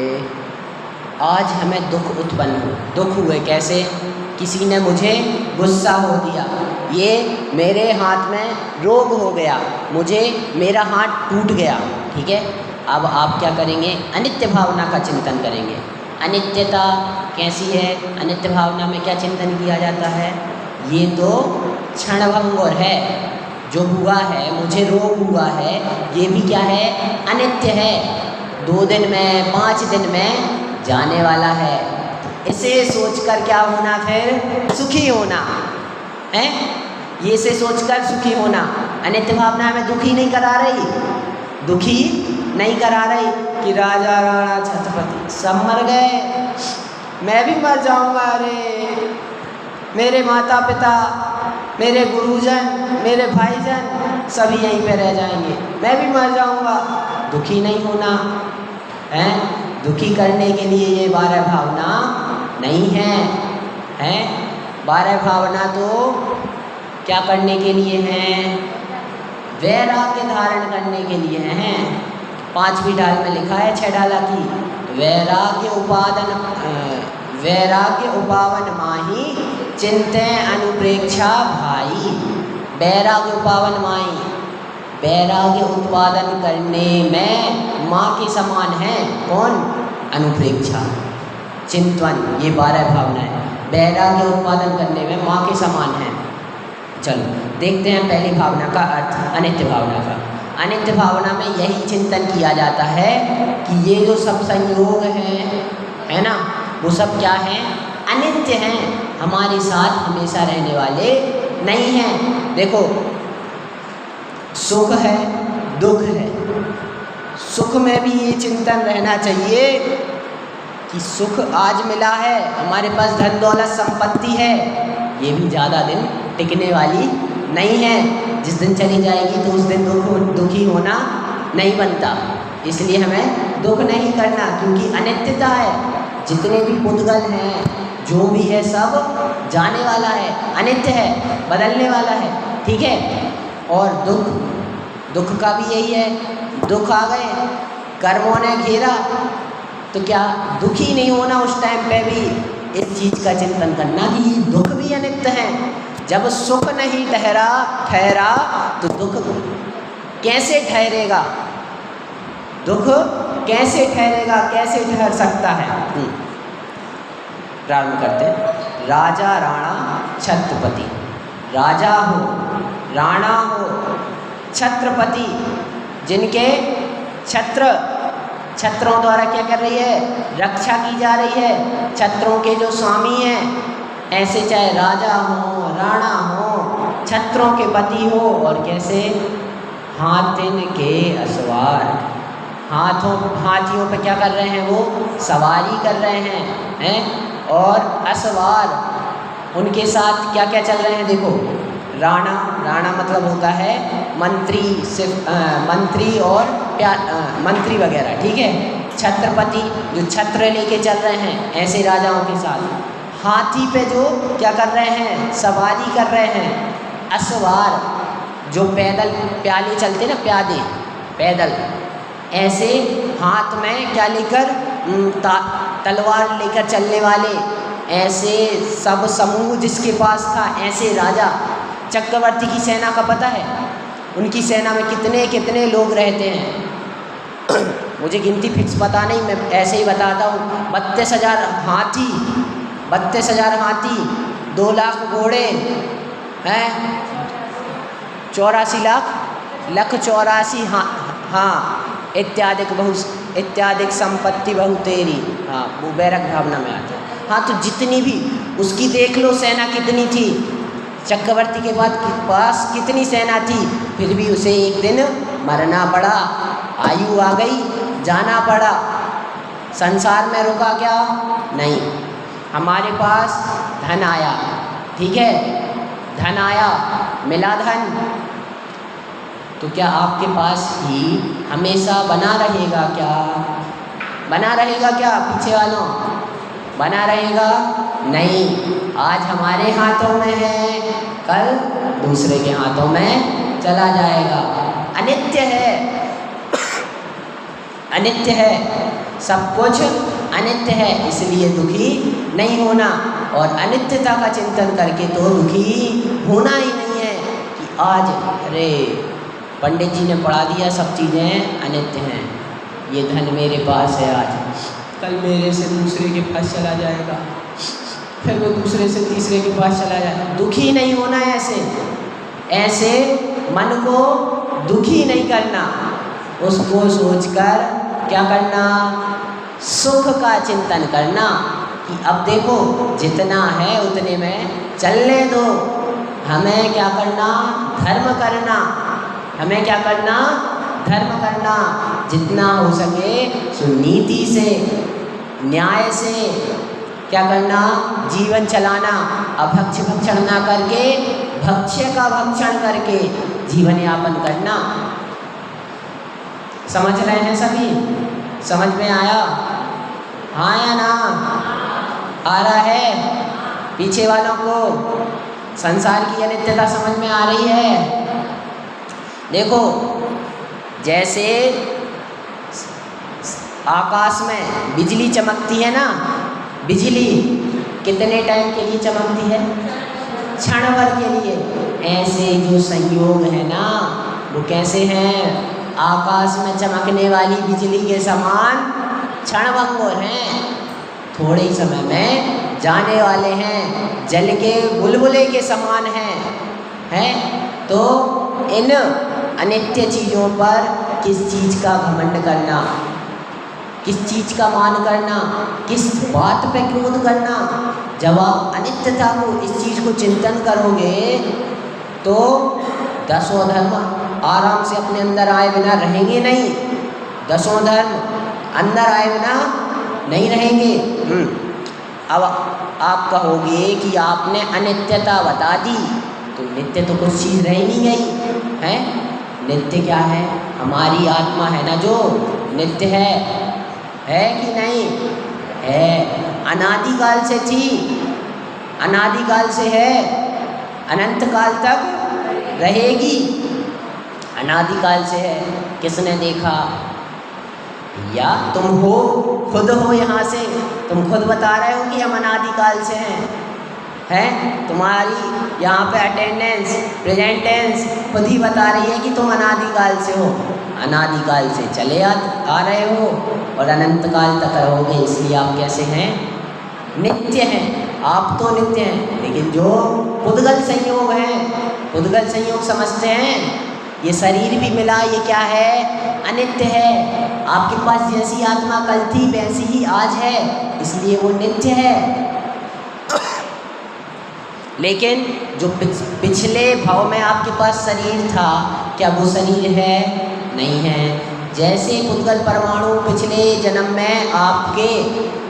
आज हमें दुख उत्पन्न हो, दुख हुए कैसे? किसी ने मुझे गुस्सा हो दिया, ये मेरे हाथ में रोग हो गया, मुझे मेरा हाथ टूट गया, ठीक है। अब आप क्या करेंगे? अनित्य भावना का चिंतन करेंगे। अनित्यता कैसी है? अनित्य भावना में क्या चिंतन किया जाता है? ये तो क्षणभंगुर है, जो हुआ है, मुझे रोग हुआ है, ये भी क्या है? अनित्य है, 2 दिन में 5 दिन में जाने वाला है। इसे सोचकर क्या होना? फिर सुखी होना है, ये से सोचकर सुखी होना। अनित्य भावना हमें दुखी नहीं करा रही, दुखी नहीं करा रही कि राजा राणा छत्रपति सब मर गए, मैं भी मर जाऊंगा, अरे मेरे माता पिता, मेरे गुरुजन, मेरे भाईजन सभी यहीं पे रह जाएंगे, मैं भी मर जाऊंगा। दुखी नहीं होना है, दुखी करने के लिए ये 12 भावना नहीं है, हैं? 12 भावना तो क्या करने के लिए हैं? वैराग्य धारण करने के लिए हैं। 5वीं डाल में लिखा है 6 डाला की, वैराग्य उपावन माही चिंते अनुप्रेक्षा भाई। वैराग्य उपावन माही, वैराग्य उत्पादन करने में माँ के समान है कौन? अनुप्रेक्षा, चिंतन, ये 12 भावनाएं वैराग्य उत्पादन करने में माँ के समान है। चलो देखते हैं पहली भावना का अर्थ, अनित्य भावना का। अनित्य भावना में यही चिंतन किया जाता है कि ये जो सब संयोग हैं, है ना, वो सब क्या हैं? अनित्य हैं, हमारे साथ हमेशा रहने वाले नहीं हैं। देखो सुख है, दुख है, सुख में भी ये चिंतन रहना चाहिए कि सुख आज मिला है, हमारे पास धन दौलत संपत्ति है, ये भी ज़्यादा दिन टिकने वाली नहीं है, जिस दिन चली जाएगी तो उस दिन दुखी होना नहीं बनता, इसलिए हमें दुख नहीं करना, क्योंकि अनित्यता है। जितने भी पुद्गल हैं, जो भी है, सब जाने वाला है, अनित्य है, बदलने वाला है, ठीक है। और दुख का भी यही है, दुख आ गए, कर्मों ने घेरा, तो क्या दुखी नहीं होना, उस टाइम पे भी इस चीज़ का चिंतन करना कि दुख भी अनित्य है। जब सुख नहीं ठहरा तो दुख कैसे ठहरेगा, दुख कैसे ठहरेगा, कैसे ठहर सकता है। प्रारंभ करते हैं। राजा राणा छत्रपति, राजा हो, राणा हो, छत्रपति, जिनके छत्रों द्वारा क्या कर रही है, रक्षा की जा रही है, छत्रों के जो स्वामी हैं, ऐसे चाहे राजा हो, राणा हो, छत्रों के पति हो, और कैसे हाथिन के असवार, हाथियों पे क्या कर रहे हैं, वो सवारी कर रहे हैं, और असवार उनके साथ क्या क्या चल रहे हैं, देखो। राणा मतलब होता है मंत्री, सिर्फ मंत्री और मंत्री वगैरह, ठीक है। छत्रपति जो छत्र लेके चल रहे हैं ऐसे राजाओं के साथ, हाथी पे जो क्या कर रहे हैं, सवारी कर रहे हैं। असवार जो पैदल प्याले चलते ना, प्यादे पैदल, ऐसे हाथ में क्या लेकर, तलवार लेकर चलने वाले, ऐसे सब समूह जिसके पास था, ऐसे राजा। चक्रवर्ती की सेना का पता है, उनकी सेना में कितने कितने लोग रहते हैं, मुझे गिनती फिक्स पता नहीं, मैं ऐसे ही बताता हूँ। 32,000 हाथी, 32,000 हाथी, 2 लाख घोड़े हैं, 84 लाख 84, हाँ, इत्यादिक संपत्ति बहु तेरी, हाँ, वो बैरक भावना में आता है। हाँ, तो जितनी भी उसकी देख लो सेना कितनी थी, चक्रवर्ती के पास कितनी सेना थी, फिर भी उसे एक दिन मरना पड़ा, आयु आ गई, जाना पड़ा। संसार में रुका क्या? नहीं। हमारे पास धन आया, ठीक है, धन आया, मिला धन, तो क्या आपके पास ही हमेशा बना रहेगा क्या? बना रहेगा क्या पीछे वालों? बना रहेगा नहीं। आज हमारे हाथों में है, कल दूसरे के हाथों में चला जाएगा। अनित्य है, अनित्य है, सब कुछ अनित्य है, इसलिए दुखी नहीं होना। और अनित्यता का चिंतन करके तो दुखी होना ही नहीं है कि आज अरे पंडित जी ने पढ़ा दिया सब चीज़ें अनित्य हैं, ये धन मेरे पास है आज, कल मेरे से दूसरे के पास चला जाएगा, फिर वो दूसरे से तीसरे के पास चला जाएगा। दुखी नहीं होना है ऐसे मन को दुखी नहीं करना, उसको सोचकर क्या करना? सुख का चिंतन करना कि अब देखो जितना है उतने में चलने दो, हमें क्या करना? धर्म करना, हमें क्या करना? धर्म करना, जितना हो सके सुनीति से, न्याय से क्या करना? जीवन चलाना, अभक्ष्य भक्षण ना करके भक्ष्य का भक्षण करके जीवन यापन करना। समझ रहे हैं सभी? समझ में आया? हाँ या ना? आ रहा है? पीछे वालों को संसार की अनित्यता समझ में आ रही है? देखो, जैसे आकाश में बिजली चमकती है ना, बिजली कितने टाइम के लिए चमकती है? क्षण भर के लिए। ऐसे जो संयोग है ना, वो कैसे हैं? आकाश में चमकने वाली बिजली के समान क्षणभंगुर हैं, थोड़े ही समय में जाने वाले हैं, जल के बुलबुले के समान हैं। तो इन अनित्य चीज़ों पर किस चीज़ का घमंड करना, किस चीज़ का मान करना, किस बात पे क्रोध करना? जब आप अनित्यता को, इस चीज़ को चिंतन करोगे तो 10 धर्म आराम से अपने अंदर आए बिना रहेंगे नहीं। 10 धर्म अंदर आए बिना नहीं रहेंगे। अब आप कहोगे कि आपने अनित्यता बता दी, तो नित्य तो कुछ चीज़ रह नहीं गई है। नित्य क्या है? हमारी आत्मा है ना जो नित्य है कि नहीं है? अनादिकाल से थी, अनादिकाल से है, अनंत काल तक रहेगी। अनादिकाल से है, किसने देखा? या तुम हो, खुद हो यहाँ से, तुम खुद बता रहे हो कि हम अनादिकाल से हैं। तुम्हारी यहाँ पे अटेंडेंस, प्रेजेंट टेंस खुद ही बता रही है कि तुम अनादिकाल से हो। अनादिकाल से चले आ रहे हो और अनंत काल तक रहोगे, इसलिए आप कैसे हैं? नित्य हैं। आप तो नित्य हैं, लेकिन जो पुद्गल संयोग हैं, पुद्गल संयोग समझते हैं, ये शरीर भी मिला, ये क्या है? अनित्य है। आपके पास जैसी आत्मा कल थी वैसी ही आज है, इसलिए वो नित्य है। लेकिन जो पिछले भाव में आपके पास शरीर था, क्या वो शरीर है? नहीं है। जैसे पुद्गल परमाणु पिछले जन्म में आपके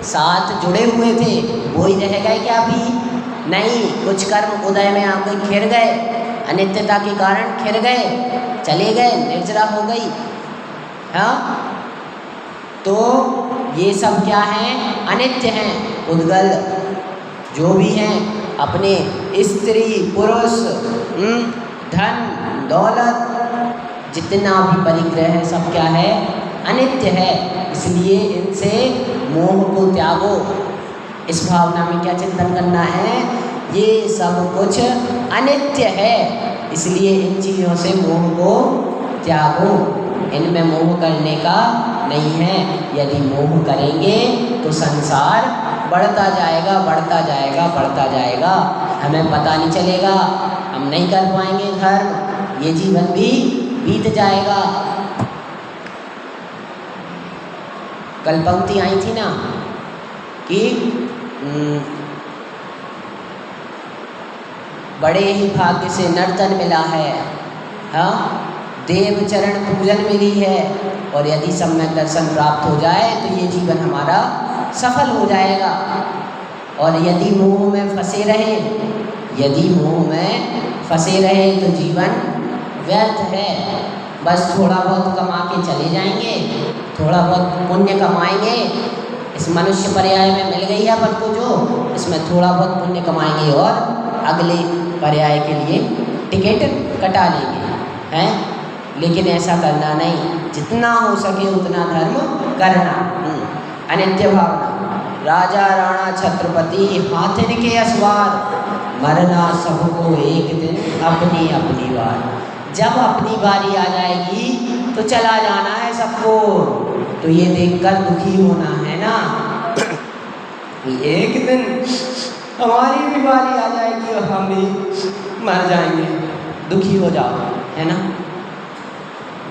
साथ जुड़े हुए थे, वो ही रह गए क्या अभी? नहीं, कुछ कर्म उदय में आपके खिर गए, अनित्यता के कारण खिर गए, चले गए, निर्जरा हो गई। हाँ, तो ये सब क्या हैं? अनित्य हैं। पुद्गल जो भी हैं, अपने स्त्री पुरुष, धन दौलत, जितना भी परिग्रह है, सब क्या है? अनित्य है। इसलिए इनसे मोह को त्यागो। इस भावना में क्या चिंतन करना है? ये सब कुछ अनित्य है, इसलिए इन चीज़ों से मोह को त्यागो। इनमें मोह करने का नहीं है। यदि मोह करेंगे तो संसार बढ़ता जाएगा, बढ़ता जाएगा, बढ़ता जाएगा, हमें पता नहीं चलेगा, हम नहीं कर पाएंगे धर्म, ये जीवन भी बीत जाएगा। कल पंक्ति आई थी ना कि बड़े ही भाग्य से नर्तन मिला है, हाँ, देव चरण पूजन मिली है, और यदि सम्यक दर्शन प्राप्त हो जाए तो ये जीवन हमारा सफल हो जाएगा। और यदि मोह में फंसे रहे, यदि मोह में फंसे रहे तो जीवन व्यर्थ है। बस थोड़ा बहुत कमा के चले जाएंगे, थोड़ा बहुत पुण्य कमाएंगे, इस मनुष्य पर्याय में मिल गई है अपन को जो, इसमें थोड़ा बहुत पुण्य कमाएंगे और अगले पर्याय के लिए टिकट कटा लेंगे, हैं। लेकिन ऐसा करना नहीं, जितना हो सके उतना धर्म करना। अनित्य भावना। राजा राणा छत्रपति हाथिन के असवार, मरना सबको एक दिन अपनी अपनी बार। जब अपनी बारी आ जाएगी तो चला जाना है सबको। तो ये देखकर दुखी होना है ना, एक दिन हमारी भी बारी आ जाएगी और हम भी मर जाएंगे। दुखी हो जाओ, है ना,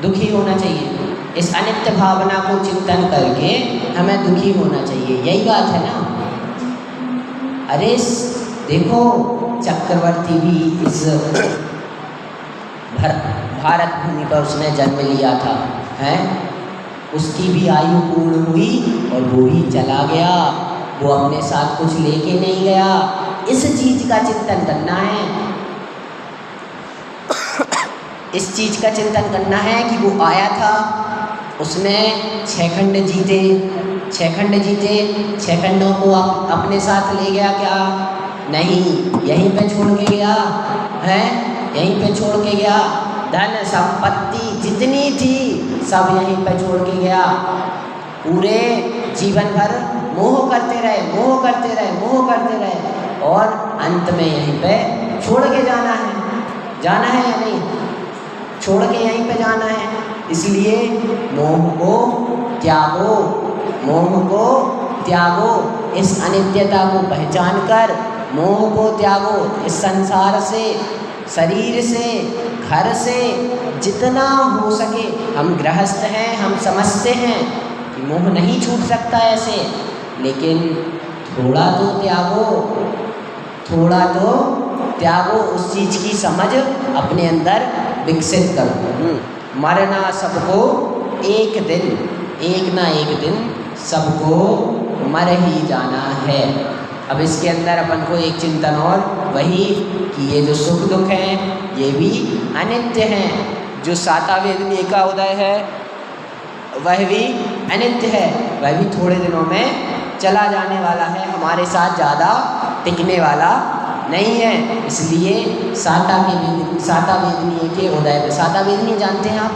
दुखी होना चाहिए। इस अनित्य भावना को चिंतन करके हमें दुखी होना चाहिए, यही बात है ना। अरे देखो, चक्रवर्ती भी इस भारत भूमि पर उसने जन्म लिया था, हैं, उसकी भी आयु पूर्ण हुई और वो भी चला गया, वो अपने साथ कुछ लेके नहीं गया। इस चीज़ का चिंतन करना है, इस चीज़ का चिंतन करना है कि वो आया था, उसने 6 खंड जीते, 6 खंड जीते, 6 खंडों को अपने साथ ले गया क्या? नहीं, यहीं पे छोड़ के गया है, यहीं पे छोड़ के गया। धन संपत्ति जितनी थी सब यहीं पे छोड़ के गया। पूरे जीवन भर मोह करते रहे, मोह करते रहे, मोह करते रहे, और अंत में यहीं पे छोड़ के जाना है। जाना है या नहीं? छोड़ के यहीं पे जाना है। इसलिए मोह को त्यागो, मोह को त्यागो। इस अनित्यता को पहचान कर मोह को त्यागो। इस संसार से, शरीर से, घर से जितना हो सके, हम गृहस्थ हैं, हम समझते हैं कि मोह नहीं छूट सकता ऐसे, लेकिन थोड़ा तो त्यागो, थोड़ा तो त्यागो। उस चीज़ की समझ अपने अंदर विकसित करो। मरना सबको एक दिन, एक ना एक दिन सबको मर ही जाना है। अब इसके अंदर अपन को एक चिंतन और वही कि ये जो सुख दुख हैं ये भी अनित्य हैं। जो साता वेदनी का उदय है वह भी अनित्य है, वह भी थोड़े दिनों में चला जाने वाला है, हमारे साथ ज़्यादा टिकने वाला नहीं है। इसलिए साता वेदनीय के उदय पे, साता वेदनीय जानते हैं आप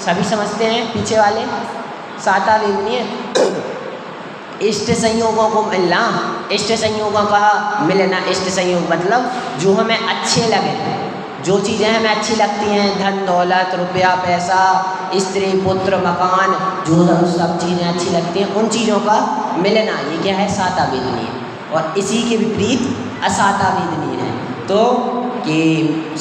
सभी, समझते हैं पीछे वाले। साता वेदनीय इष्ट संयोगों को मिलना, इष्ट संयोगों का मिलना, इष्ट संयोग मतलब जो हमें अच्छे लगे, जो चीज़ें हमें अच्छी लगती हैं, धन दौलत रुपया पैसा स्त्री पुत्र मकान, जो सब चीज़ें अच्छी लगती हैं उन चीज़ों का मिलना, ये क्या है साता वेदनीय। और इसी के विपरीत असाता वेदनीय है। तो कि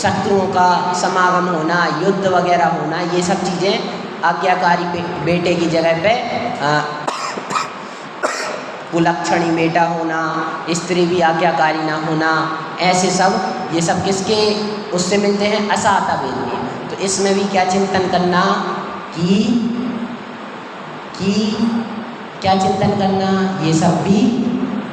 शत्रुओं का समागम होना, युद्ध वगैरह होना, ये सब चीज़ें आज्ञाकारी बेटे की जगह पे कुलक्षणी बेटा होना, स्त्री भी आज्ञाकारी ना होना, ऐसे सब ये सब किसके उससे मिलते हैं, असाता वेदनीय। तो इसमें भी क्या चिंतन करना कि क्या चिंतन करना, ये सब भी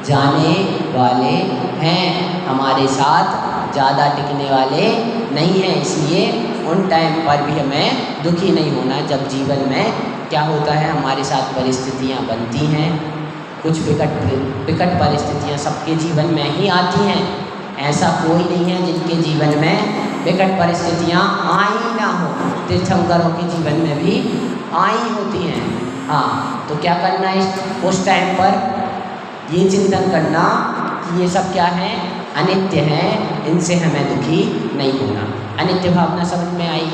जाने वाले हैं, हमारे साथ ज़्यादा टिकने वाले नहीं हैं। इसलिए उन टाइम पर भी हमें दुखी नहीं होना जब जीवन में क्या होता है, हमारे साथ परिस्थितियाँ बनती हैं, कुछ विकट परिस्थितियाँ सबके जीवन में ही आती हैं। ऐसा कोई नहीं है जिनके जीवन में विकट परिस्थितियाँ आई ना हो, तीर्थंकरों के जीवन में भी आई होती हैं। हाँ, तो क्या करना है उस टाइम पर, ये चिंतन करना कि ये सब क्या है, अनित्य हैं, इनसे हमें दुखी नहीं होना। अनित्य भावना समझ में आई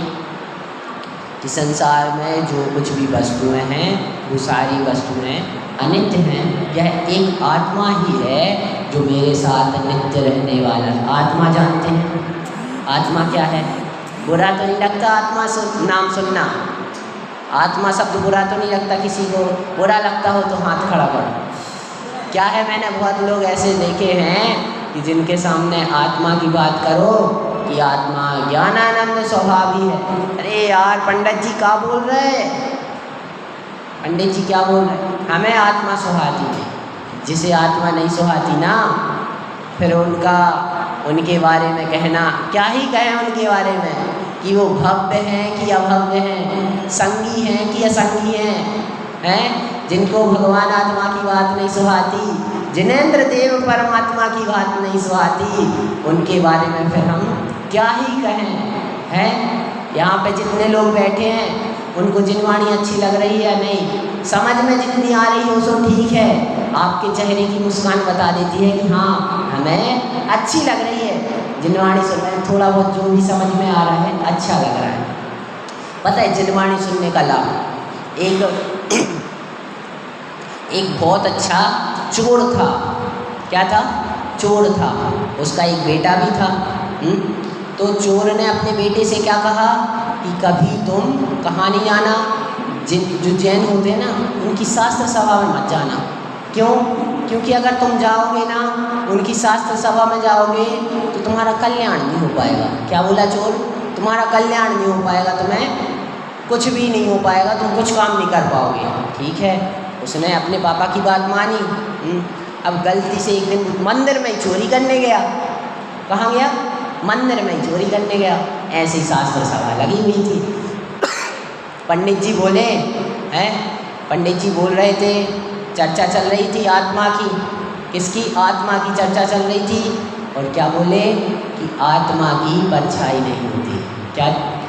कि संसार में जो कुछ भी वस्तुएं हैं वो सारी वस्तुएं अनित्य हैं। यह एक आत्मा ही है जो मेरे साथ नित्य रहने वाला है। आत्मा जानते हैं आत्मा क्या है? बुरा तो नहीं लगता आत्मा नाम सुनना, आत्मा शब्द बुरा तो नहीं लगता किसी को? बुरा लगता हो तो हाथ खड़ा करो। क्या है, मैंने बहुत लोग ऐसे देखे हैं कि जिनके सामने आत्मा की बात करो कि आत्मा ज्ञानानंद स्वभावी है। अरे यार पंडित जी क्या बोल रहे हैं, पंडित जी क्या बोल रहे हैं? हमें आत्मा सुहाती है, जिसे आत्मा नहीं सुहाती ना, फिर उनके बारे में कहना, क्या ही कहें उनके बारे में कि वो भव्य हैं कि अभव्य हैं, संगी हैं कि असंगी हैं, जिनको भगवान आत्मा की बात नहीं सुहाती, जिनेंद्र देव परमात्मा की बात नहीं सुहाती, उनके बारे में फिर हम क्या ही कहें, हैं? यहाँ पे जितने लोग बैठे हैं उनको जिनवाणी अच्छी लग रही है या नहीं, समझ में जितनी आ रही हो सो ठीक है, आपके चेहरे की मुस्कान बता देती है कि हाँ हमें अच्छी लग रही है, जिनवाणी सुन रहे हैं, थोड़ा बहुत जो भी समझ में आ रहा है अच्छा लग रहा है। पता है जिनवाणी सुनने का लाभ, एक बहुत अच्छा चोर था। क्या था? चोर था। उसका एक बेटा भी था। तो चोर ने अपने बेटे से क्या कहा कि कभी तुम कहाँ नहीं जाना, जो जैन होते हैं ना उनकी शास्त्र सभा में मत जाना। क्यों? क्योंकि अगर तुम जाओगे ना उनकी शास्त्र सभा में जाओगे तो तुम्हारा कल्याण नहीं हो पाएगा। क्या बोला चोर? तुम्हारा कल्याण नहीं हो पाएगा, तुम्हें कुछ भी नहीं हो पाएगा, तुम कुछ काम नहीं कर पाओगे। ठीक है, उसने अपने पापा की बात मानी। अब गलती से एक दिन मंदिर में ही चोरी करने गया। कहाँ गया? मंदिर में ही चोरी करने गया। ऐसी शास्त्र सभा लगी हुई थी। पंडित जी बोले हैं, पंडित जी बोल रहे थे, चर्चा चल रही थी आत्मा की। किसकी? आत्मा की चर्चा चल रही थी। और क्या बोले कि आत्मा की परछाई नहीं होती।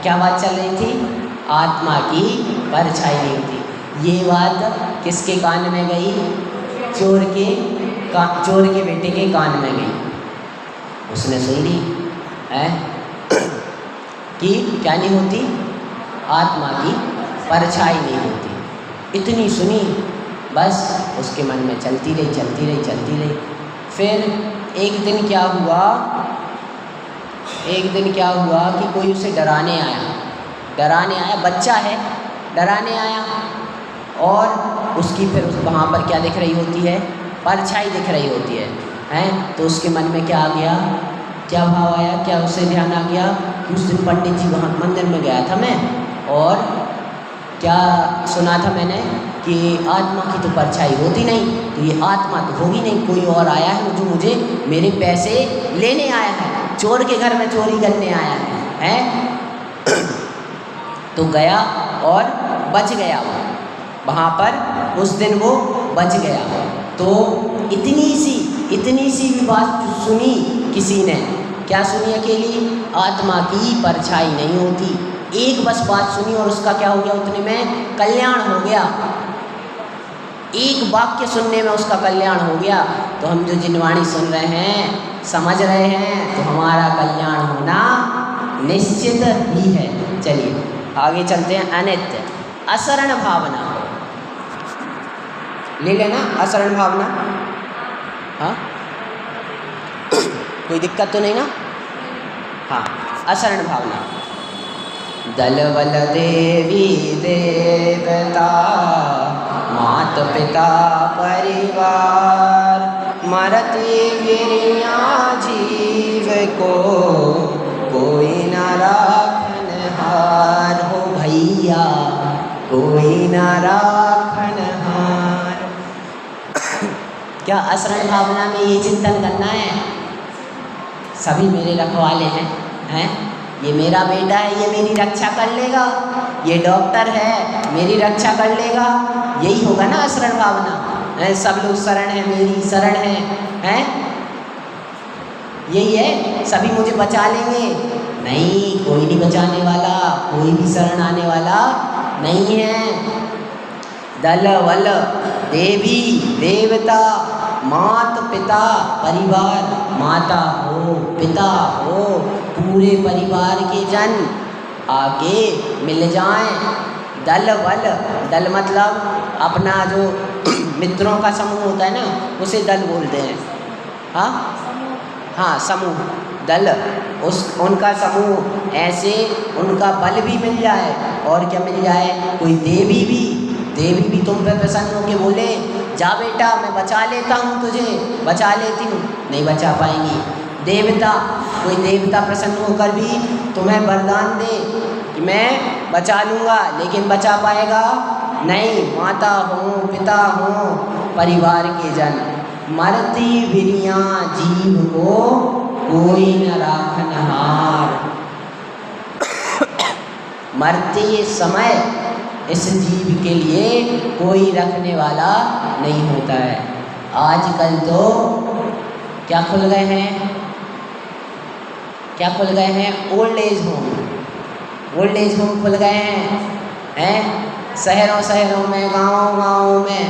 क्या बात चल रही थी? आत्मा की परछाई नहीं होती। ये बात किसके कान में गई? चोर के बेटे के कान में गई। उसने सुन ली है कि क्या नहीं होती? आत्मा की परछाई नहीं होती। इतनी सुनी, बस उसके मन में चलती रही। फिर एक दिन क्या हुआ कि कोई उसे डराने आया, बच्चा है, डराने आया। और उसकी फिर वहाँ पर क्या दिख रही होती है? परछाई दिख रही होती है, हैं? तो उसके मन में क्या आ गया? क्या भाव आया? क्या उसे ध्यान आ गया कि उस दिन पंडित जी वहाँ मंदिर में गया था मैं, और क्या सुना था मैंने कि आत्मा की तो परछाई होती नहीं, तो ये आत्मा तो होगी नहीं, कोई और आया है जो मुझे मेरे पैसे लेने आया है, चोर के घर में चोरी करने आया है? तो गया और बच गया वो, वहाँ पर उस दिन वो बच गया। तो इतनी सी भी बात सुनी किसी ने, क्या सुनी? अकेली आत्मा की परछाई नहीं होती। एक बस बात सुनी और उसका क्या हो गया? उतने में कल्याण हो गया। एक वाक्य सुनने में उसका कल्याण हो गया। तो हम जो जिनवाणी सुन रहे हैं, समझ रहे हैं, तो हमारा कल्याण होना निश्चित ही है। चलिए आगे चलते हैं। अनित्य असरण भावना ले लेना। असरण भावना, हाँ कोई दिक्कत तो नहीं ना? हाँ, असरण भावना। दल बल देवी देवता मात पिता परिवार, मरती गिरिया जीव को कोई न राखनहार। हो भैया कोई न राखनहार। क्या असरण भावना में ये चिंतन करना है? सभी मेरे रखवाले हैं? ये मेरा बेटा है, ये मेरी रक्षा कर लेगा, ये डॉक्टर है, मेरी रक्षा कर लेगा। यही होगा ना असरण भावना। सब लोग शरण है, मेरी शरण है? यही है, सभी मुझे बचा लेंगे। नहीं, कोई नहीं बचाने वाला, कोई भी शरण आने वाला नहीं है। दल वल देवी देवता मात पिता परिवार, माता हो पिता हो, पूरे परिवार के जन आके मिल जाएं। दल बल, दल मतलब अपना जो मित्रों का समूह होता है ना, उसे दल बोलते हैं। हाँ समूह, दल, उनका समूह। ऐसे उनका बल भी मिल जाए और क्या मिल जाए? कोई देवी भी तुम पे प्रसन्न होके बोले, जा बेटा मैं बचा लेता हूँ तुझे, बचा लेती हूँ, नहीं बचा पाएंगी। देवता, कोई देवता प्रसन्न होकर भी तुम्हें वरदान दे कि मैं बचा लूँगा, लेकिन बचा पाएगा नहीं। माता हो पिता हो परिवार के जन, मरती बिरिया जीव को कोई न राखनहार। मरते समय इस जीव के लिए कोई रखने वाला नहीं होता है। आजकल तो क्या खुल गए हैं? क्या खुल गए हैं? ओल्ड एज होम खुल गए हैं? शहरों में, गाँव में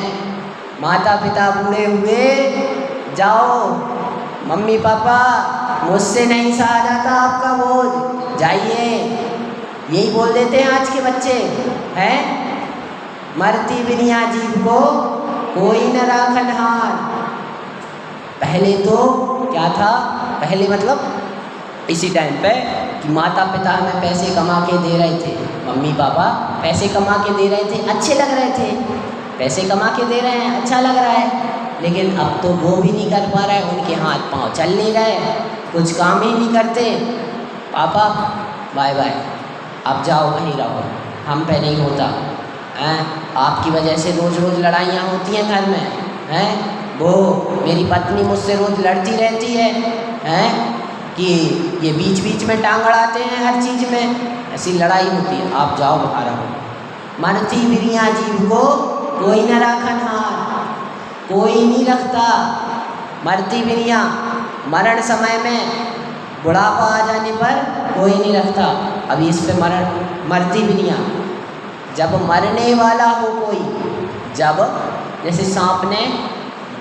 माता पिता बूढ़े हुए, जाओ मम्मी पापा मुझसे नहीं सहा जाता आपका बोझ, जाइए, यही बोल देते हैं आज के बच्चे हैं। मरती बिनिया जीव को कोई न राखनहार। पहले तो क्या था? पहले मतलब इसी टाइम पे कि माता पिता हमें पैसे कमा के दे रहे थे, मम्मी पापा पैसे कमा के दे रहे थे, अच्छे लग रहे थे, पैसे कमा के दे रहे हैं, अच्छा लग रहा है। लेकिन अब तो वो भी नहीं कर पा रहे, उनके हाथ पांव चल नहीं रहे, कुछ काम ही नहीं करते। पापा बाय बाय, अब जाओ कहीं रहो, हम पे नहीं होता हैं। आपकी वजह से रोज़ लड़ाइयाँ होती हैं घर में हैं। वो मेरी पत्नी मुझसे रोज़ लड़ती रहती है हैं कि ये बीच में टांग अड़ाते हैं हर चीज़ में, ऐसी लड़ाई होती है। आप जाओ बाहर रहो। मरती बिरिया जीव को कोई न राखनहार, कोई नहीं रखता। मरती बिरिया, मरण समय में बुढ़ापा आ जाने पर कोई नहीं रखता। अभी इस पे मरती बिरिया, जब मरने वाला हो कोई, जब जैसे सांप ने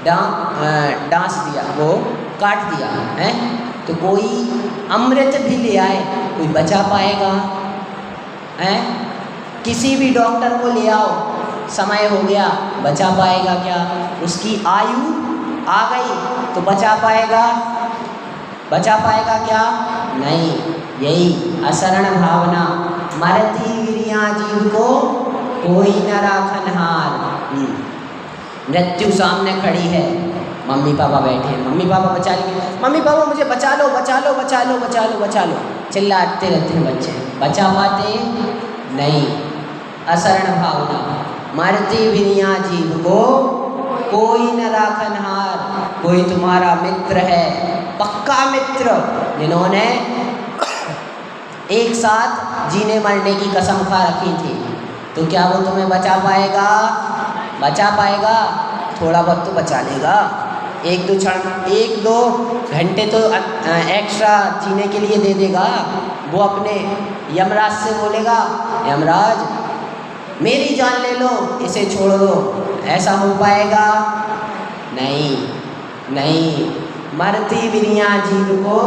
डांस दिया, वो काट दिया है, तो कोई अमृत भी ले आए, कोई बचा पाएगा हैं? किसी भी डॉक्टर को ले आओ, समय हो गया, बचा पाएगा क्या? उसकी आयु आ गई तो बचा पाएगा क्या? नहीं। यही असरण भावना, मरती गिरिया जीव को कोई न राखनहार। मृत्यु सामने खड़ी है, मम्मी पापा बैठे हैं, मम्मी पापा बचा लेंगे, मम्मी पापा मुझे बचा लो, चिल्लाते रहते हैं बच्चे, बचा पाते नहीं। असरण भावना। मरती बिनिया जीव को कोई न राखन हार। कोई तुम्हारा मित्र है, पक्का मित्र, जिन्होंने एक साथ जीने मरने की कसम खा रखी थी, तो क्या वो तुम्हें बचा पाएगा? बचा पाएगा? थोड़ा बहुत तो बचा लेगा। एक दो घंटे तो एक्स्ट्रा जीने के लिए दे देगा। वो अपने यमराज से बोलेगा, यमराज मेरी जान ले लो, इसे छोड़ दो। ऐसा हो पाएगा? नहीं नहीं। मरती बिनिया जीव को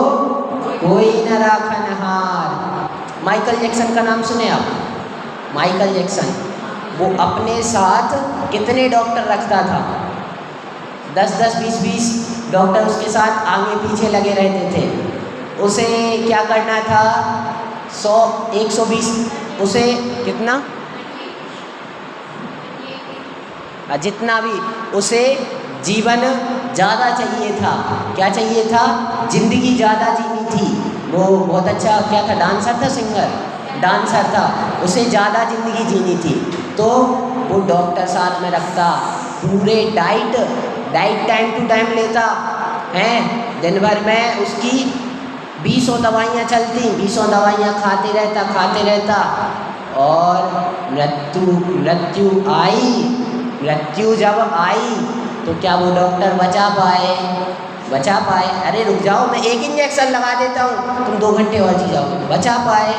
कोई न राखन हार। माइकल जैक्सन का नाम सुने आप? माइकल जैक्सन, वो अपने साथ कितने डॉक्टर रखता था? 10-10, 20-20 डॉक्टर उसके साथ आगे पीछे लगे रहते थे। उसे क्या करना था? 100, 120, उसे कितना, जितना भी उसे जीवन ज़्यादा चाहिए था। क्या चाहिए था? ज़िंदगी ज़्यादा जीनी थी। वो बहुत अच्छा क्या था? डांसर था, सिंगर, डांसर था। उसे ज़्यादा ज़िंदगी जीनी थी, तो वो डॉक्टर साथ में रखता, पूरे डाइट टाइम टू टाइम लेता हैं। दिन भर में उसकी 20 दवाइयाँ चलती, 20 दवाइयाँ खाते रहता। और मृत्यु जब आई तो क्या वो डॉक्टर बचा पाए? अरे रुक जाओ, मैं एक इंजेक्शन लगा देता हूँ, तुम 2 घंटे और जी जाओगे। बचा पाए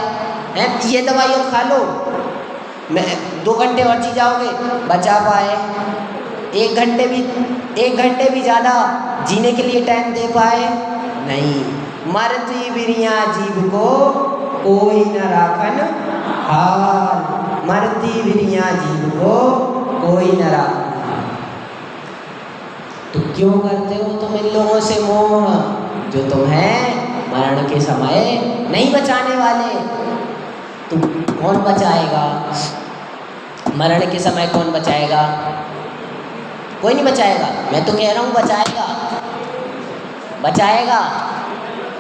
हैं? ये दवाई और खा लो, मैं 2 घंटे और जी जाओगे। बचा पाए? 1 घंटे भी ज़्यादा जीने के लिए टाइम दे पाए? नहीं। मरती बिनिया जीव को कोई न राखन हार। मरती बिनिया जीव को कोई न राखन। तो क्यों करते हो तुम इन लोगों से मोह, जो तुम्हें मरण के समय नहीं बचाने वाले? तुम कौन बचाएगा? मरण के समय कौन बचाएगा? कोई नहीं बचाएगा। मैं तो कह रहा हूँ बचाएगा।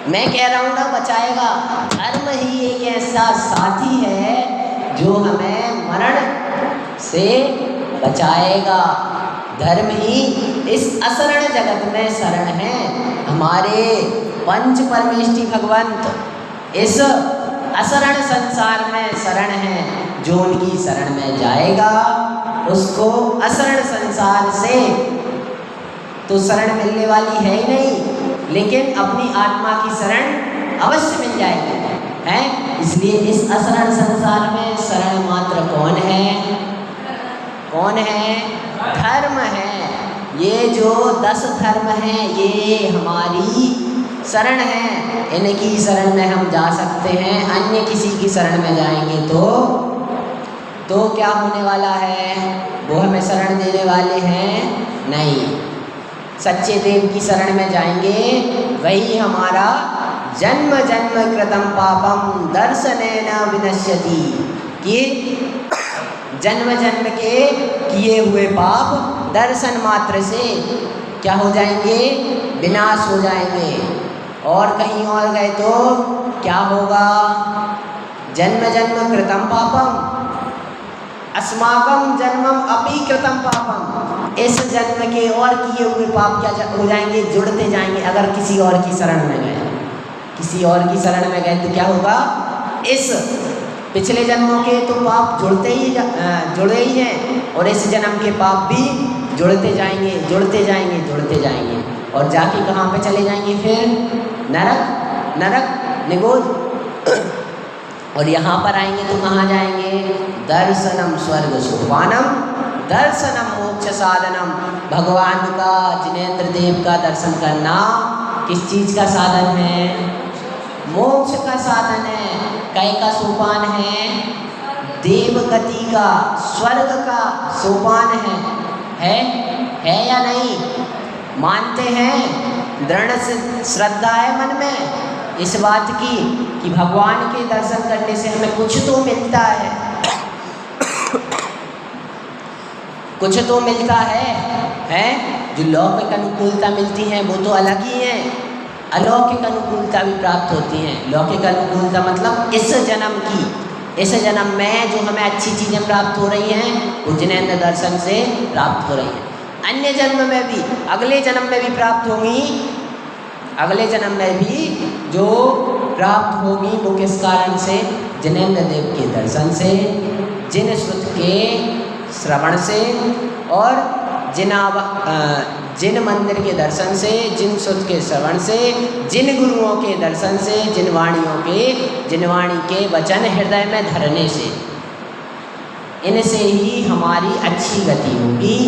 मैं कह रहा हूँ ना, बचाएगा। धर्म ही एक ऐसा साथी है जो हमें मरण से बचाएगा। धर्म ही इस असरण जगत में शरण है। हमारे पंच परमेष्टि भगवंत इस असरण संसार में शरण है। जो उनकी शरण में जाएगा उसको असरण संसार से तो शरण मिलने वाली है ही नहीं, लेकिन अपनी आत्मा की शरण अवश्य मिल जाएगी है। इसलिए इस असरण संसार में शरण मात्र कौन है? धर्म है। ये जो 10 धर्म हैं, ये हमारी शरण है। इनकी शरण में हम जा सकते हैं। अन्य किसी की शरण में जाएंगे तो क्या होने वाला है? वो हमें शरण देने वाले हैं नहीं। सच्चे देव की शरण में जाएंगे, वही हमारा जन्म जन्म कृतम पापम दर्शनेन विनश्यति, कि जन्म जन्म के किए हुए पाप दर्शन मात्र से क्या हो जाएंगे? विनाश हो जाएंगे। और कहीं और गए तो क्या होगा? जन्म जन्म कृतम पापम अस्माकं जन्मम अपि कृतम पापम। इस जन्म के और किए हुए पाप क्या हो जाएंगे? जुड़ते जाएंगे। अगर किसी और की शरण में गए तो क्या होगा? इस पिछले जन्मों के तो पाप जुड़े ही हैं, और इस जन्म के पाप भी जुड़ते जाएंगे। और जाके कहाँ पे चले जाएंगे फिर? नरक निगोद। और यहाँ पर आएंगे तो कहाँ जाएंगे? दर्शनम स्वर्ग सोपानम दर्शनम मोक्ष साधनम। भगवान का, जिनेंद्र देव का दर्शन करना किस चीज़ का साधन है? मोक्ष का साधन है। कै का सोपान है? देव गति का, स्वर्ग का सोपान है या नहीं? मानते हैं? दृढ़ श्रद्धा है मन में इस बात की कि भगवान के दर्शन करने से हमें कुछ तो मिलता है। जो लौकिक अनुकूलता मिलती है वो तो अलग ही है। अलौकिक अनुकूलता भी प्राप्त होती है। लौकिक अनुकूलता मतलब इस इस जन्म में जो हमें अच्छी चीज़ें प्राप्त हो रही हैं वो जिनेंद्र दर्शन से प्राप्त हो रही हैं। अन्य जन्म में भी, अगले जन्म में भी प्राप्त होंगी, अगले जन्म में भी जो प्राप्त होगी वो किस कारण से? जिनेंद्र देव के दर्शन से, जिन श्रुत के श्रवण से और जिन मंदिर के दर्शन से, जिन श्रुत के श्रवण से, जिन गुरुओं के दर्शन से, जिन वाणी के वचन हृदय में धरने से, इनसे ही हमारी अच्छी गति होगी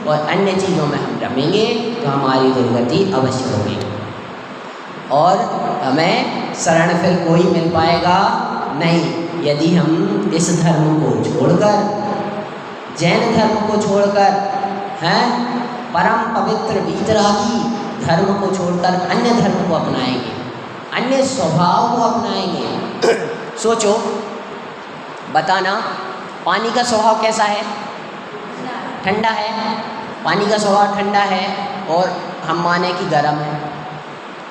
और अन्य चीज़ों में हम रमेंगे तो हमारी दुर्गति अवश्य होगी। और हमें शरण फिर कोई मिल पाएगा नहीं यदि हम इस धर्म को छोड़कर, जैन धर्म को छोड़कर, हैं परम पवित्र वीतरागी धर्म को छोड़कर अन्य धर्म को अपनाएंगे, अन्य स्वभाव को अपनाएंगे। सोचो, बताना, पानी का स्वभाव कैसा है? ठंडा है। पानी का स्वभाव ठंडा है और हम माने कि गर्म है,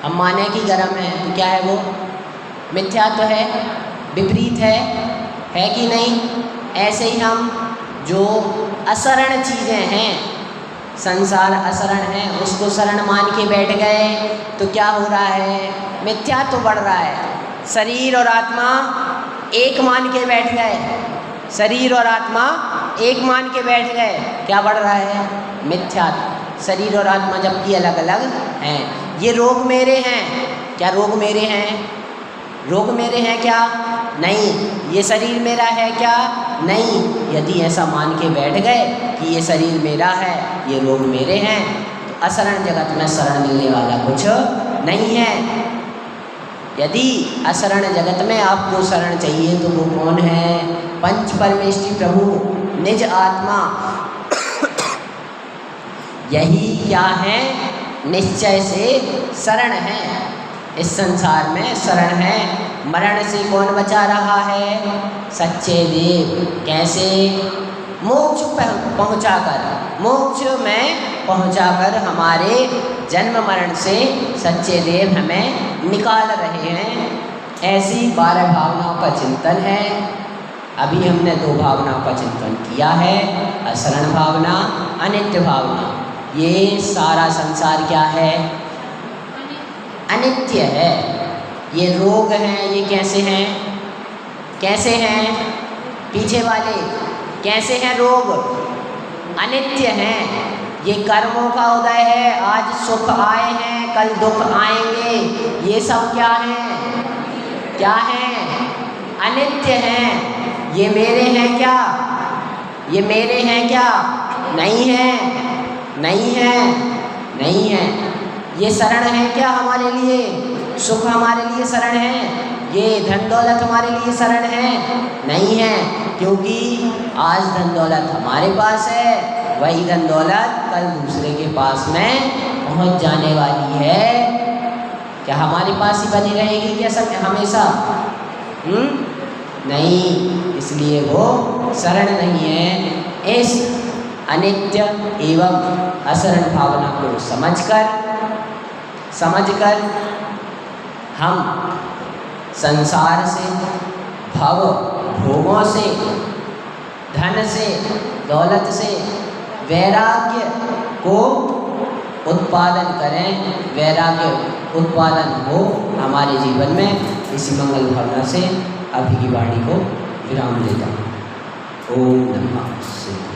हम माने कि गर्म है तो क्या है वो? मिथ्या तो है, विपरीत है कि नहीं? ऐसे ही हम जो असरण चीज़ें हैं, संसार असरण है, उसको शरण मान के बैठ गए तो क्या हो रहा है? मिथ्या तो बढ़ रहा है। शरीर और आत्मा एक मान के बैठ गए, शरीर और आत्मा एक मान के बैठ गए, क्या बढ़ रहा है? मिथ्या। शरीर और आत्मा जबकि अलग अलग हैं। ये रोग मेरे हैं, क्या रोग मेरे हैं? रोग मेरे हैं क्या? नहीं। ये शरीर मेरा है क्या? नहीं। यदि ऐसा मान के बैठ गए कि ये शरीर मेरा है, ये रोग मेरे हैं, तो असरण जगत में शरण मिलने वाला कुछ नहीं है। यदि असरण जगत में आपको शरण चाहिए तो वो कौन है? पंच परमेष्टि प्रभु, निज आत्मा। यही क्या है? निश्चय से शरण है। इस संसार में शरण है। मरण से कौन बचा रहा है? सच्चे देव। कैसे? मोक्ष पहुँचाकर, मोक्ष में पहुँचाकर हमारे जन्म मरण से सच्चे देव हमें निकाल रहे हैं। ऐसी 12 भावनाओं का चिंतन है। अभी हमने 2 भावनाओं का चिंतन किया है, असरण भावना, अनित्य भावना। ये सारा संसार क्या है? अनित्य है। ये रोग हैं, ये कैसे हैं? कैसे हैं? पीछे वाले कैसे हैं रोग? अनित्य हैं। ये कर्मों का उदय है। आज सुख आए हैं, कल दुख आएंगे। ये सब क्या हैं? क्या हैं? अनित्य हैं। ये मेरे हैं क्या? ये मेरे हैं क्या? नहीं है, नहीं है, नहीं है। ये शरण है क्या हमारे लिए? सुख हमारे लिए शरण है? ये धन दौलत हमारे लिए शरण है? नहीं है, क्योंकि आज धन दौलत हमारे पास है, वही धन दौलत कल दूसरे के पास में पहुंच जाने वाली है। क्या हमारे पास ही बनी रहेगी क्या सब हमेशा? नहीं, इसलिए वो शरण नहीं है। इस अनित्य एवं असरण भावना को समझकर हम संसार से, भव भोगों से, धन से, दौलत से वैराग्य को उत्पादन करें। वैराग्य उत्पादन हो हमारे जीवन में। इसी मंगल भावना से अभी की वाणी को विराम देता हूँ। ओम नमः शिवाय।